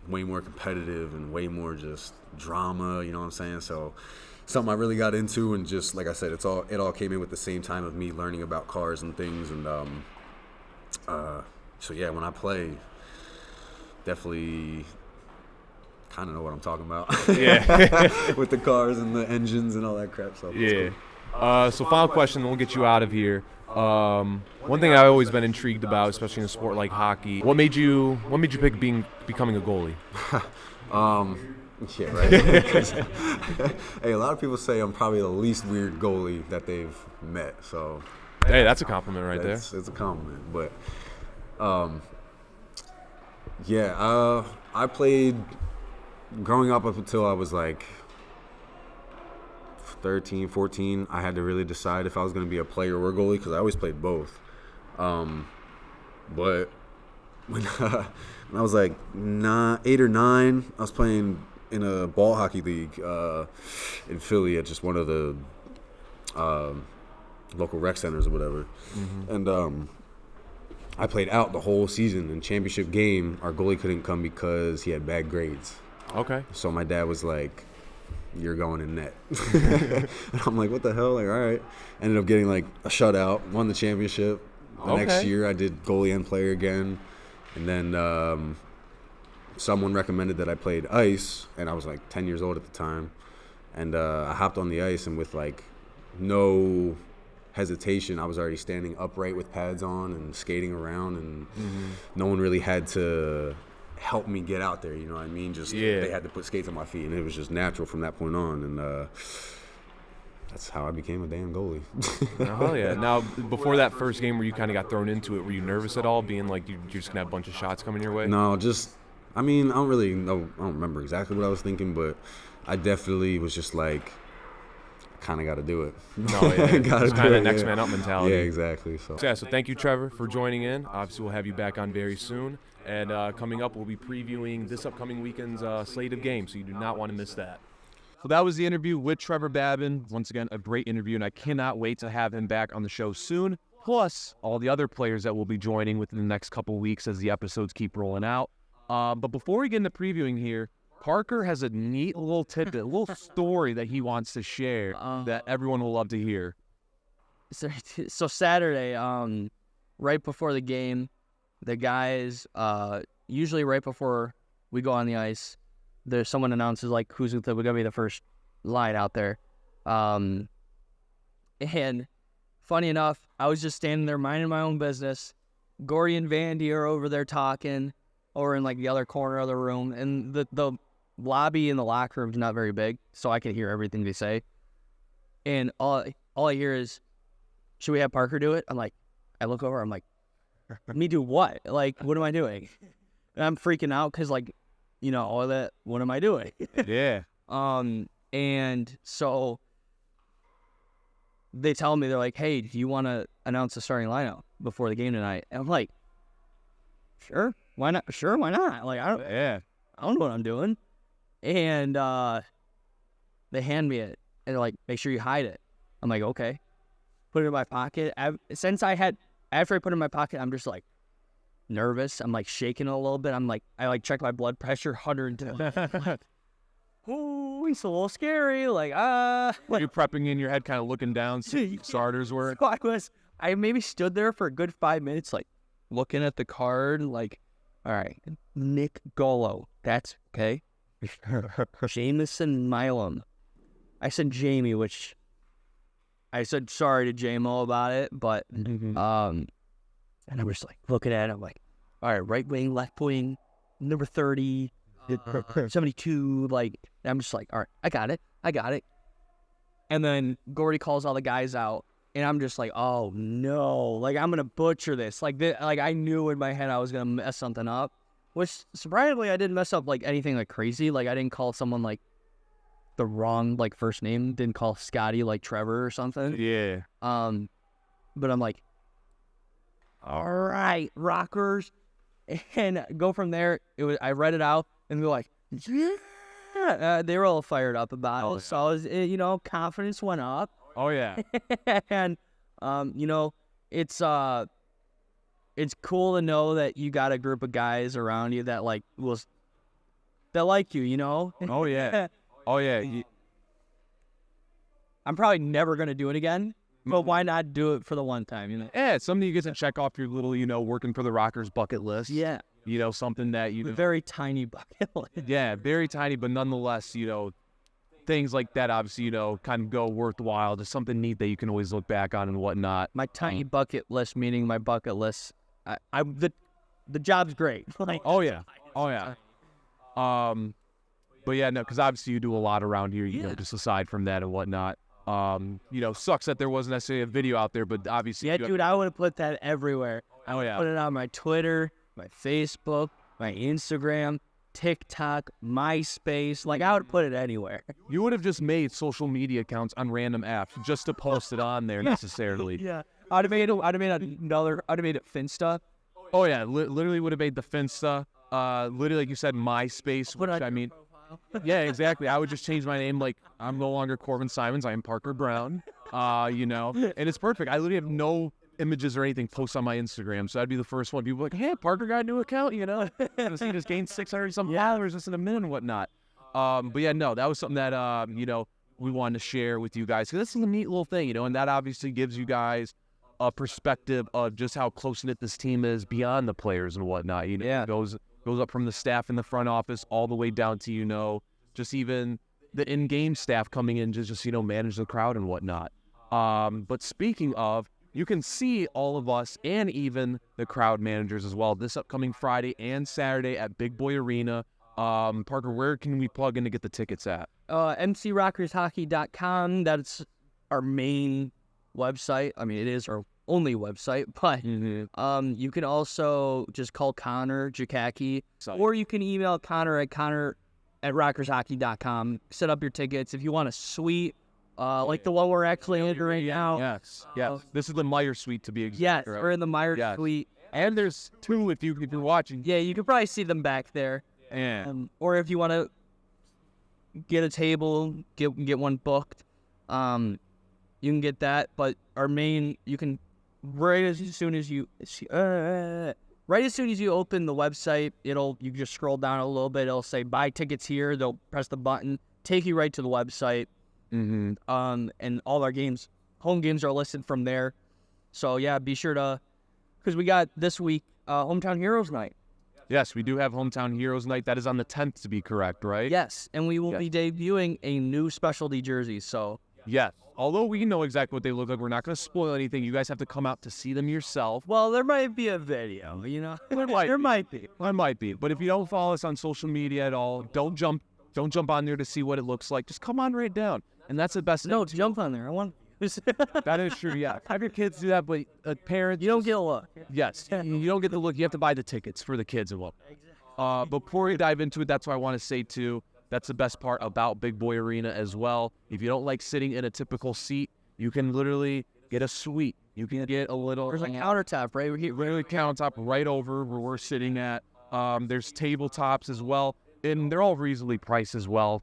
[SPEAKER 3] way more competitive, and way more just drama. You know what I'm saying? So something I really got into, and just like I said, it all came in with the same time of me learning about cars and things, and so yeah, when I play, definitely kind of know what I'm talking about.
[SPEAKER 4] Yeah.
[SPEAKER 3] With the cars and the engines and all that crap stuff.
[SPEAKER 4] Yeah. So final question, then we'll get you out of here. One thing I've always been intrigued about, especially in a sport like hockey, what made you pick becoming a goalie?
[SPEAKER 3] Yeah, right. Hey, a lot of people say I'm probably the least weird goalie that they've met. So
[SPEAKER 4] Hey, that's a compliment right there.
[SPEAKER 3] It's a compliment, but I played growing up until I was 13, 14. I had to really decide if I was going to be a player or a goalie because I always played both. But when I was 8 or 9, I was playing in a ball hockey league in Philly at just one of the local rec centers or whatever. And I played out the whole season. In championship game, our goalie couldn't come because he had bad grades.
[SPEAKER 4] Okay.
[SPEAKER 3] So my dad was like, "You're going in net." And I'm like, "What the hell?" Like, all right. Ended up getting like a shutout, won the championship. The next year I did goalie and player again. And then someone recommended that I played ice, and I was like 10 years old at the time. And I hopped on the ice, and with like no hesitation, I was already standing upright with pads on and skating around, and no one really had to help me get out there, you know what I mean? Just they had to put skates on my feet, and it was just natural from that point on. And that's how I became a damn goalie.
[SPEAKER 4] Oh, yeah. Now, before that first game where you kind of got thrown into it, were you nervous at all, being like you're just going to have a bunch of shots coming your way?
[SPEAKER 3] No, I mean, I don't really know. I don't remember exactly what I was thinking, but I definitely was just like, I kind of got to do it.
[SPEAKER 4] No, yeah. It's kind of that next man up mentality.
[SPEAKER 3] Yeah, exactly. So
[SPEAKER 4] thank you, Trevor, for joining in. Obviously, we'll have you back on very soon. And coming up, we'll be previewing this upcoming weekend's slate of games, so you do not want to miss that.
[SPEAKER 1] So that was the interview with Trevor Babin. Once again, a great interview, and I cannot wait to have him back on the show soon. Plus, all the other players that will be joining within the next couple weeks as the episodes keep rolling out. But before we get into previewing here, Parker has a neat little tidbit, a little story that he wants to share that everyone will love to hear.
[SPEAKER 2] So Saturday, right before the game, the guys, usually right before we go on the ice, there's someone announces like who's going to be the first line out there. And funny enough, I was just standing there minding my own business. Gordy and Vandy are over there talking, or in like the other corner of the room, and the lobby in the locker room is not very big, so I can hear everything they say. And all I hear is, "Should we have Parker do it?" I look over, I'm like, "Me do what? Like, what am I doing?" And I'm freaking out because, like, you know, all that. What am I doing?
[SPEAKER 1] Yeah.
[SPEAKER 2] And so they tell me, they're like, "Hey, do you want to announce the starting lineup before the game tonight?" And I'm like, "Sure, why not? Sure, why not?" Like, I don't know what I'm doing. And they hand me it, and they're like, "Make sure you hide it." I'm like, "Okay." Put it in my pocket. After I put it in my pocket, I'm just like nervous. I'm like shaking a little bit. I check my blood pressure, 102. Oh, it's a little scary. Like,
[SPEAKER 1] You're prepping in your head, kind of looking down, see starters were.
[SPEAKER 2] So I maybe stood there for a good 5 minutes, like looking at the card, like, all right, Nick Golo, that's okay. Jamison Milam. I said Jamie, which I said sorry to J-Mo about it, but and I was like looking at it, I'm like, all right, right wing, left wing, number 30, 72, like, I'm just like, all right, I got it. And then Gordy calls all the guys out, and I'm just like, oh no, like, I'm gonna butcher this. Like I knew in my head I was gonna mess something up, which surprisingly I didn't mess up like anything like crazy. Like, I didn't call someone like the wrong like first name, didn't call Scotty like Trevor or something.
[SPEAKER 1] Yeah.
[SPEAKER 2] But I'm like, all right, Rockers, and go from there. I read it out, and they're like, yeah. They were all fired up about it. So I was, confidence went up.
[SPEAKER 1] Oh yeah.
[SPEAKER 2] And it's cool to know that you got a group of guys around you that like you,
[SPEAKER 1] Oh yeah. Oh yeah.
[SPEAKER 2] I'm probably never gonna do it again, but why not do it for the one time,
[SPEAKER 1] Yeah, it's something you get to check off your little, working for the Rockers bucket list.
[SPEAKER 2] Yeah.
[SPEAKER 1] Something that
[SPEAKER 2] A very tiny bucket list.
[SPEAKER 1] Yeah, very tiny, but nonetheless, things like that obviously, kind of go worthwhile. Just something neat that you can always look back on and whatnot.
[SPEAKER 2] My tiny bucket list, meaning my bucket list. The job's great. Like,
[SPEAKER 1] oh yeah. But yeah, no, because obviously you do a lot around here, just aside from that and whatnot. Sucks that there wasn't necessarily a video out there, but obviously.
[SPEAKER 2] Yeah, dude, I would have put that everywhere. I
[SPEAKER 1] Oh yeah.
[SPEAKER 2] put it on my Twitter, my Facebook, my Instagram, TikTok, MySpace. Like, I would put it anywhere.
[SPEAKER 1] You would have just made social media accounts on random apps just to post it on there necessarily.
[SPEAKER 2] Yeah. I'd have made it Finsta.
[SPEAKER 1] Oh yeah, literally would have made the Finsta. Literally, like you said, MySpace. Which I mean, yeah, exactly. I would just change my name. Like, I'm no longer Corben Symons. I am Parker Brown. And it's perfect. I literally have no images or anything posted on my Instagram, so I'd be the first one. People are like, hey, Parker got a new account, He just gained 600 some followers just in a minute and whatnot. But yeah, no, that was something that we wanted to share with you guys, because this is a neat little thing, and that obviously gives you guys a perspective of just how close-knit this team is beyond the players and whatnot. It goes up from the staff in the front office all the way down to, just even the in-game staff coming in to just, manage the crowd and whatnot. But speaking of, you can see all of us and even the crowd managers as well this upcoming Friday and Saturday at Big Boy Arena. Parker, where can we plug in to get the tickets at?
[SPEAKER 2] mcrockershockey.com. That's our main website. I mean, it is our only website, but you can also just call Connor Jakacki, or you can email Connor at rockershockey.com. Set up your tickets. If you want a suite, like the one we're actually in right now.
[SPEAKER 1] Yes. This is the Meyer suite, to be exact.
[SPEAKER 2] Yes, we're in the Meyer suite.
[SPEAKER 1] And there's two if you're watching.
[SPEAKER 2] Yeah, you can probably see them back there.
[SPEAKER 1] Yeah.
[SPEAKER 2] Or if you want to get a table, get one booked, you can get that. But our main, you can right as soon as you open the website, you just scroll down a little bit. It'll say buy tickets here. They'll press the button, take you right to the website. And all our home games are listed from there. So yeah, be sure to, because we got this week Hometown Heroes Night.
[SPEAKER 1] Yes, we do have Hometown Heroes Night. That is on the 10th, to be correct, right?
[SPEAKER 2] Yes, and we will be debuting a new specialty jersey. So
[SPEAKER 1] yes, although we know exactly what they look like, we're not going to spoil anything. You guys have to come out to see them yourself.
[SPEAKER 2] Well, there might be a video,
[SPEAKER 1] There might be. But if you don't follow us on social media at all, don't jump on there to see what it looks like. Just come on right down. And that's the best thing.
[SPEAKER 2] No, jump on there. I want.
[SPEAKER 1] That is true, yeah. Have your kids do that, but parents...
[SPEAKER 2] You don't get a look.
[SPEAKER 1] Yes, you don't get the look. You have to buy the tickets for the kids and what. Before we dive into it, that's what I want to say, too. That's the best part about Big Boy Arena as well. If you don't like sitting in a typical seat, you can literally get a suite. You can get a little...
[SPEAKER 2] There's a countertop right here.
[SPEAKER 1] Literally countertop right over where we're sitting at. There's tabletops as well, and they're all reasonably priced as well.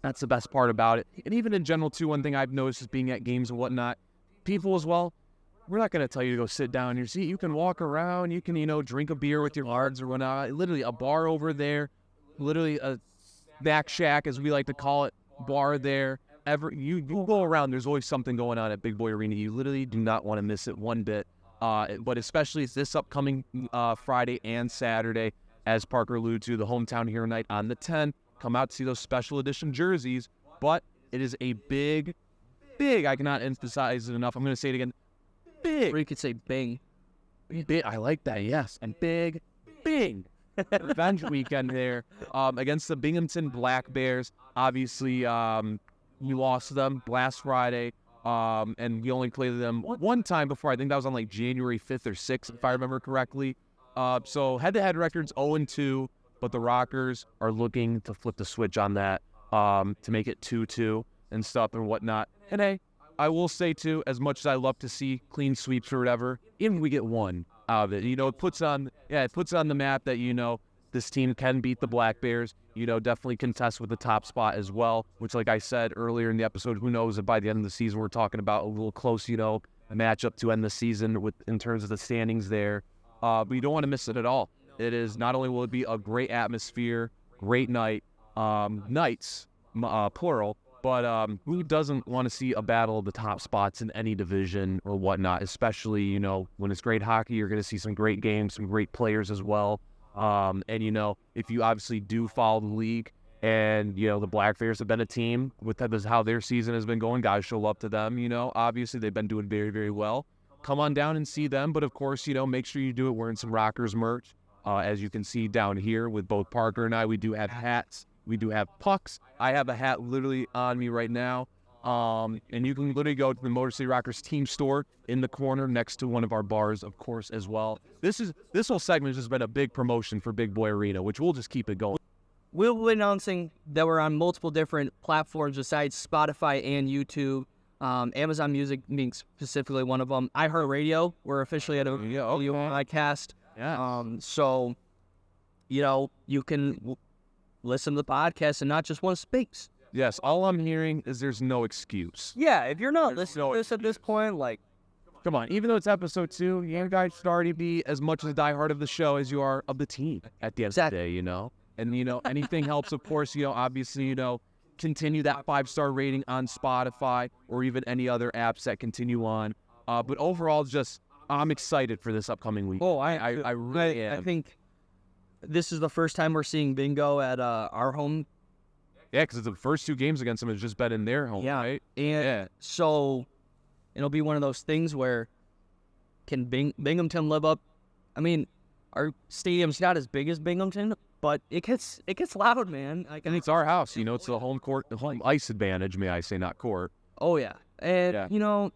[SPEAKER 1] That's the best part about it. And even in general, too, one thing I've noticed is being at games and whatnot, people as well, we're not going to tell you to go sit down in your seat. You can walk around. You can, drink a beer with your cards or whatnot. Literally a bar over there, literally a snack shack, as we like to call it, bar there. You go around, there's always something going on at Big Boy Arena. You literally do not want to miss it one bit. But especially this upcoming Friday and Saturday, as Parker alluded to, the Hometown Hero Night on the 10th. Come out to see those special edition jerseys, but it is a big, I cannot emphasize it enough. I'm going to say it again. Big.
[SPEAKER 2] Or you could say bing.
[SPEAKER 1] Big. I like that, yes. And big revenge weekend there against the Binghamton Black Bears. Obviously, we lost to them last Friday, and we only played them one time before. I think that was on like January 5th or 6th, if I remember correctly. So head-to-head records 0-2. But the Rockers are looking to flip the switch on that to make it 2-2 and stuff and whatnot. And hey, I will say too, as much as I love to see clean sweeps or whatever, even if we get one out of it, it puts on the map that this team can beat the Black Bears. Definitely contest with the top spot as well. Which, like I said earlier in the episode, who knows if by the end of the season we're talking about a little close, matchup to end the season in terms of the standings there. But you don't want to miss it at all. It is not only will it be a great atmosphere, great night, nights, plural, but who doesn't want to see a battle of the top spots in any division or whatnot, especially, when it's great hockey, you're going to see some great games, some great players as well. And, if you obviously do follow the league and, the Black Bears have been a team with how their season has been going, guys show up to them, obviously they've been doing very, very well. Come on down and see them, but of course, make sure you do it wearing some Rockers merch. As you can see down here with both Parker and I, we do have hats. We do have pucks. I have a hat literally on me right now. And you can literally go to the Motor City Rockers team store in the corner next to one of our bars, of course, as well. This whole segment has been a big promotion for Big Boy Arena, which we'll just keep it going.
[SPEAKER 2] We'll be announcing that we're on multiple different platforms besides Spotify and YouTube. Amazon Music being specifically one of them. iHeartRadio, we're officially at a podcast.
[SPEAKER 1] Yeah.
[SPEAKER 2] So, you can listen to the podcast and not just one space.
[SPEAKER 1] Yes, all I'm hearing is there's no excuse.
[SPEAKER 2] Yeah, if you're not listening to this at this point, like,
[SPEAKER 1] Come on, even though it's episode 2, you guys should already be as much as a diehard of the show as you are of the team at the end of the day, you know? And, you know, anything helps, of course, you know, obviously, you know, continue that 5-star rating on Spotify or even any other apps that continue on. But overall, just, I'm excited for this upcoming week. I really am.
[SPEAKER 2] I think this is the first time we're seeing Bingo at our home.
[SPEAKER 1] Yeah, because the first 2 games against them has just been in their home, right?
[SPEAKER 2] And so it'll be one of those things where can Binghamton live up? I mean, our stadium's not as big as Binghamton, but it gets loud, man.
[SPEAKER 1] And it's our house, you know, it's the home court, the home ice advantage, may I say, not court.
[SPEAKER 2] Oh, yeah. And,
[SPEAKER 1] Yeah.
[SPEAKER 2] you know,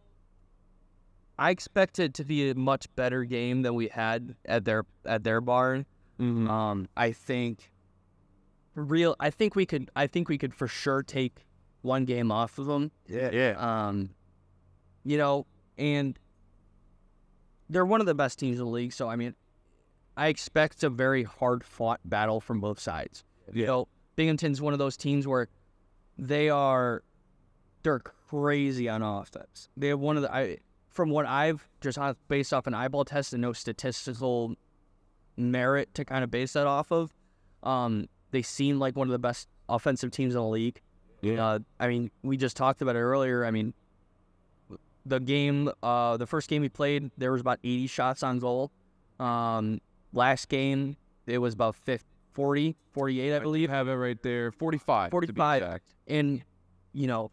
[SPEAKER 2] I expect it to be a much better game than we had at their barn.
[SPEAKER 1] Mm-hmm.
[SPEAKER 2] I think we could for sure take one game off of them.
[SPEAKER 1] Yeah.
[SPEAKER 2] You know, and they're one of the best teams in the league, so I mean, I expect a very hard-fought battle from both sides.
[SPEAKER 1] Yeah.
[SPEAKER 2] You know, Binghamton's one of those teams where they're crazy on offense. They have one of the from what I've just based off an eyeball test and no statistical merit to kind of base that off of. They seem like one of the best offensive teams in the league.
[SPEAKER 1] Yeah.
[SPEAKER 2] I mean, we just talked about it earlier. I mean, the first game we played, there was about 80 shots on goal. Last game, it was about 40, 48, I believe.
[SPEAKER 1] You have it right there, 45.
[SPEAKER 2] 45.
[SPEAKER 1] To be exact.
[SPEAKER 2] And, you know,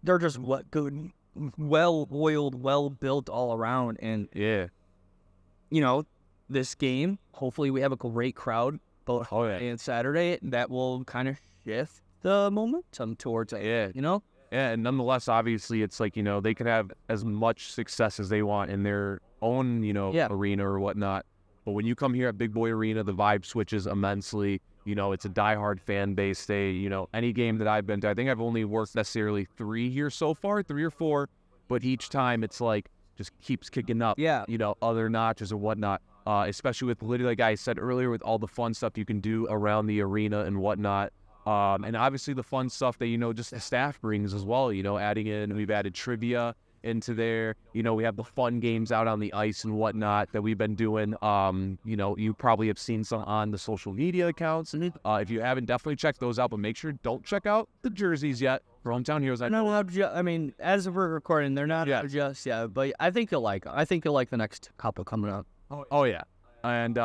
[SPEAKER 2] they're just good, well-oiled, well-built all around. And,
[SPEAKER 1] Yeah.
[SPEAKER 2] you know, this game, hopefully we have a great crowd both Friday and Saturday. That will kind of shift the momentum towards it, you know?
[SPEAKER 1] Yeah, and nonetheless, obviously, it's like, you know, they can have as much success as they want in their own, you know, arena or whatnot. But when you come here at Big Boy Arena, the vibe switches immensely. You know, it's a diehard fan base. You know, any game that I've been to, I think I've only worked necessarily 3 here so far, 3 or 4. But each time it's like, just keeps kicking up, you know, other notches or whatnot. Especially with, literally, like I said earlier, with all the fun stuff you can do around the arena and whatnot. And obviously the fun stuff that, you know, just the staff brings as well, you know, we've added trivia into there. You know, we have the fun games out on the ice and whatnot that we've been doing. You know, you probably have seen some on the social media accounts. If you haven't, definitely check those out, but make sure don't check out the jerseys yet for Hometown Heroes.
[SPEAKER 2] I mean, as of we're recording, they're not just yet, but I think you'll like them. I think you'll like the next couple coming up.
[SPEAKER 1] Oh yeah. And,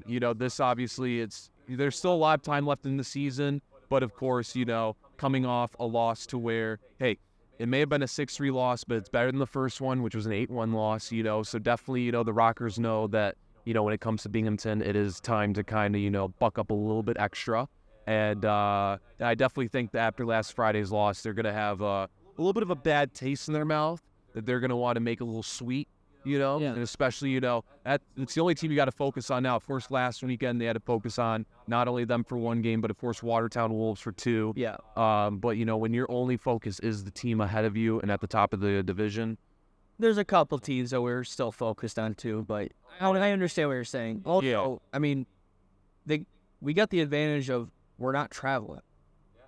[SPEAKER 1] you know, this obviously there's still a lot of time left in the season. But, of course, you know, coming off a loss to where, hey, it may have been a 6-3 loss, but it's better than the first one, which was an 8-1 loss, you know. So definitely, you know, the Rockers know that, you know, when it comes to Binghamton, it is time to kind of, you know, buck up a little bit extra. And I definitely think that after last Friday's loss, they're going to have a little bit of a bad taste in their mouth that they're going to want to make a little sweet. You know, and especially, you know, it's the only team you got to focus on now. Of course, last weekend they had to focus on not only them for 1 game, but of course Watertown Wolves for 2.
[SPEAKER 2] Yeah.
[SPEAKER 1] But you know, when your only focus is the team ahead of you and at the top of the division,
[SPEAKER 2] there's a couple teams that we're still focused on too. But I understand what you're saying. Also, I mean, we got the advantage of we're not traveling.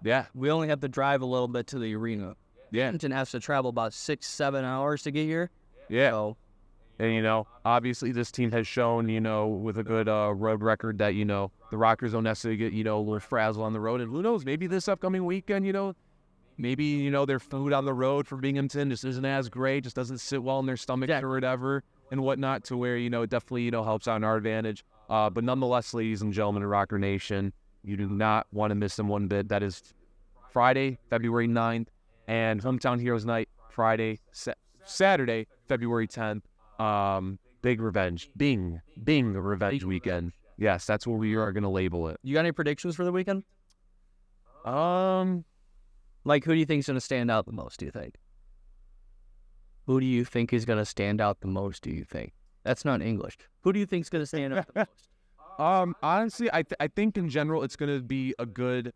[SPEAKER 1] Yeah.
[SPEAKER 2] We only have to drive a little bit to the arena.
[SPEAKER 1] Yeah.
[SPEAKER 2] Binghamton has to travel about 6-7 hours to get here.
[SPEAKER 1] Yeah.
[SPEAKER 2] So,
[SPEAKER 1] and, you know, obviously this team has shown, you know, with a good road record that, you know, the Rockers don't necessarily get, you know, a little frazzle on the road. And who knows, maybe this upcoming weekend, you know, maybe, you know, their food on the road for Binghamton just isn't as great, just doesn't sit well in their stomach or whatever and whatnot, to where, you know, it definitely, you know, helps out in our advantage. But nonetheless, ladies and gentlemen of Rocker Nation, you do not want to miss them one bit. That is Friday, February 9th, and Hometown Heroes Night, Saturday, February 10th. Big revenge. Bing revenge weekend. Yes, that's what we are going to label it.
[SPEAKER 2] You got any predictions for the weekend? Like, who do you think is going to stand out the most, do you think? Who do you think is going to stand out the most, do you think? That's not English. Who do you think is going to stand out the most?
[SPEAKER 1] Honestly, I think in general it's going to be a good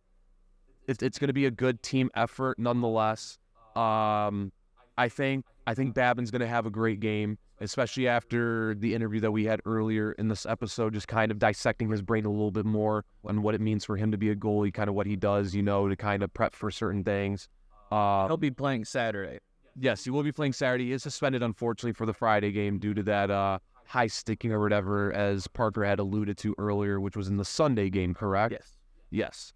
[SPEAKER 1] it's going to be a good team effort nonetheless. I think Babin's going to have a great game, especially after the interview that we had earlier in this episode, just kind of dissecting his brain a little bit more and what it means for him to be a goalie, kind of what he does, to kind of prep for certain things.
[SPEAKER 2] He'll be playing Saturday.
[SPEAKER 1] Yes, he will be playing Saturday. He is suspended, unfortunately, for the Friday game due to that high sticking or whatever, as Parker had alluded to earlier, which was in the Sunday game, correct?
[SPEAKER 2] Yes.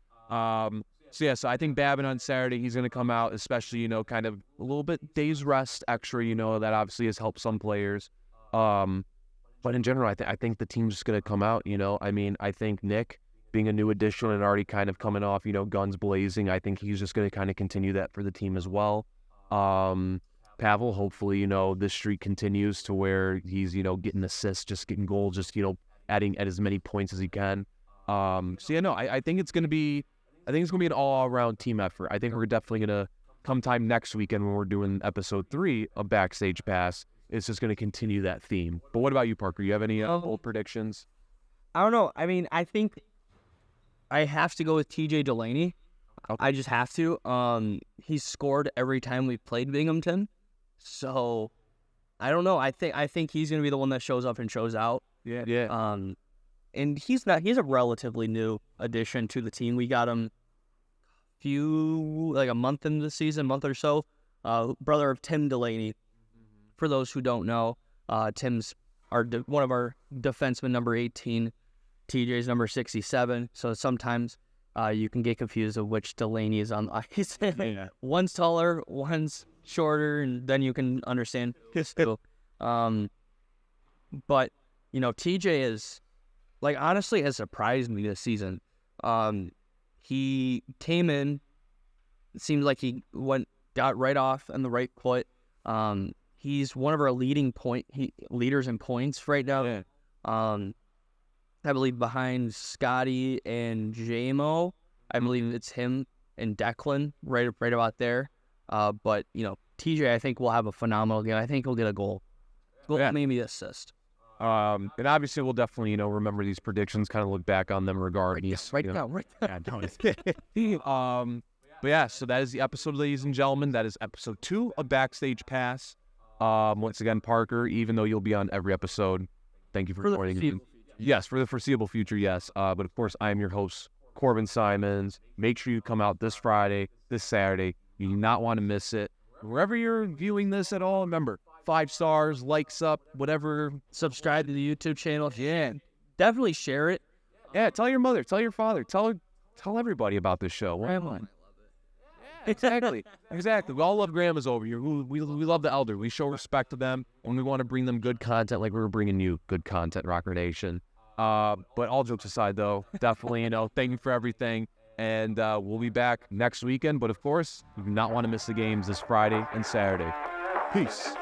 [SPEAKER 1] Yes. So I think Babin on Saturday, he's going to come out, especially, kind of a little bit days rest extra, that obviously has helped some players. But in general, I think the team's just going to come out, I think Nick, being a new addition and already kind of coming off, guns blazing, I think he's just going to kind of continue that for the team as well. Pavel, hopefully, this streak continues to where he's, getting assists, just getting goals, just, adding at as many points as he can. I think it's going to be an all-around team effort. I think we're definitely going to come time next weekend when we're doing episode 3 of Backstage Pass. It's just going to continue that theme. But what about you, Parker? You have any bold predictions?
[SPEAKER 2] I don't know. I mean, I think I have to go with TJ Delaney.
[SPEAKER 1] Okay.
[SPEAKER 2] I just have to. He's scored every time we've played Binghamton. So, I don't know. I think he's going to be the one that shows up and shows out.
[SPEAKER 1] Yeah.
[SPEAKER 2] And he's a relatively new addition to the team. We got him a month into the season, month or so. Brother of Tim Delaney. For those who don't know, Tim's one of our defensemen, number 18. TJ's number 67. So sometimes you can get confused of which Delaney is on the ice.
[SPEAKER 1] Yeah.
[SPEAKER 2] One's taller, one's shorter, and then you can understand. So, but TJ is, honestly has surprised me this season. He came in, it seems like he got right off on the right foot. He's one of our leaders in points right now.
[SPEAKER 1] Yeah.
[SPEAKER 2] I believe behind Scotty and JMO. I believe it's him and Declan right about there. But TJ, I think will have a phenomenal game. I think he'll get a goal. Maybe assist.
[SPEAKER 1] And obviously we'll definitely, remember these predictions, kind of look back on them regardless.
[SPEAKER 2] Right now.
[SPEAKER 1] Yeah, but yeah, so that is the episode, ladies and gentlemen. That is episode 2 of Backstage Pass. Once again, Parker, even though you'll be on every episode, thank you for joining. Yes, for the foreseeable future, yes. But of course, I am your host, Corben Symons. Make sure you come out this Friday, this Saturday. You do not want to miss it. Wherever you're viewing this at all, remember, 5 stars, likes up, whatever.
[SPEAKER 2] Subscribe to the YouTube channel. Yeah. Definitely share it.
[SPEAKER 1] Yeah, tell your mother, tell your father, tell everybody about this show. Why am I? Exactly. We all love grandmas over here. We love the elder. We show respect to them, and we want to bring them good content like we were bringing you good content, Rocker Nation. But all jokes aside, though, definitely, thank you for everything. And we'll be back next weekend. But, of course, you do not want to miss the games this Friday and Saturday. Peace.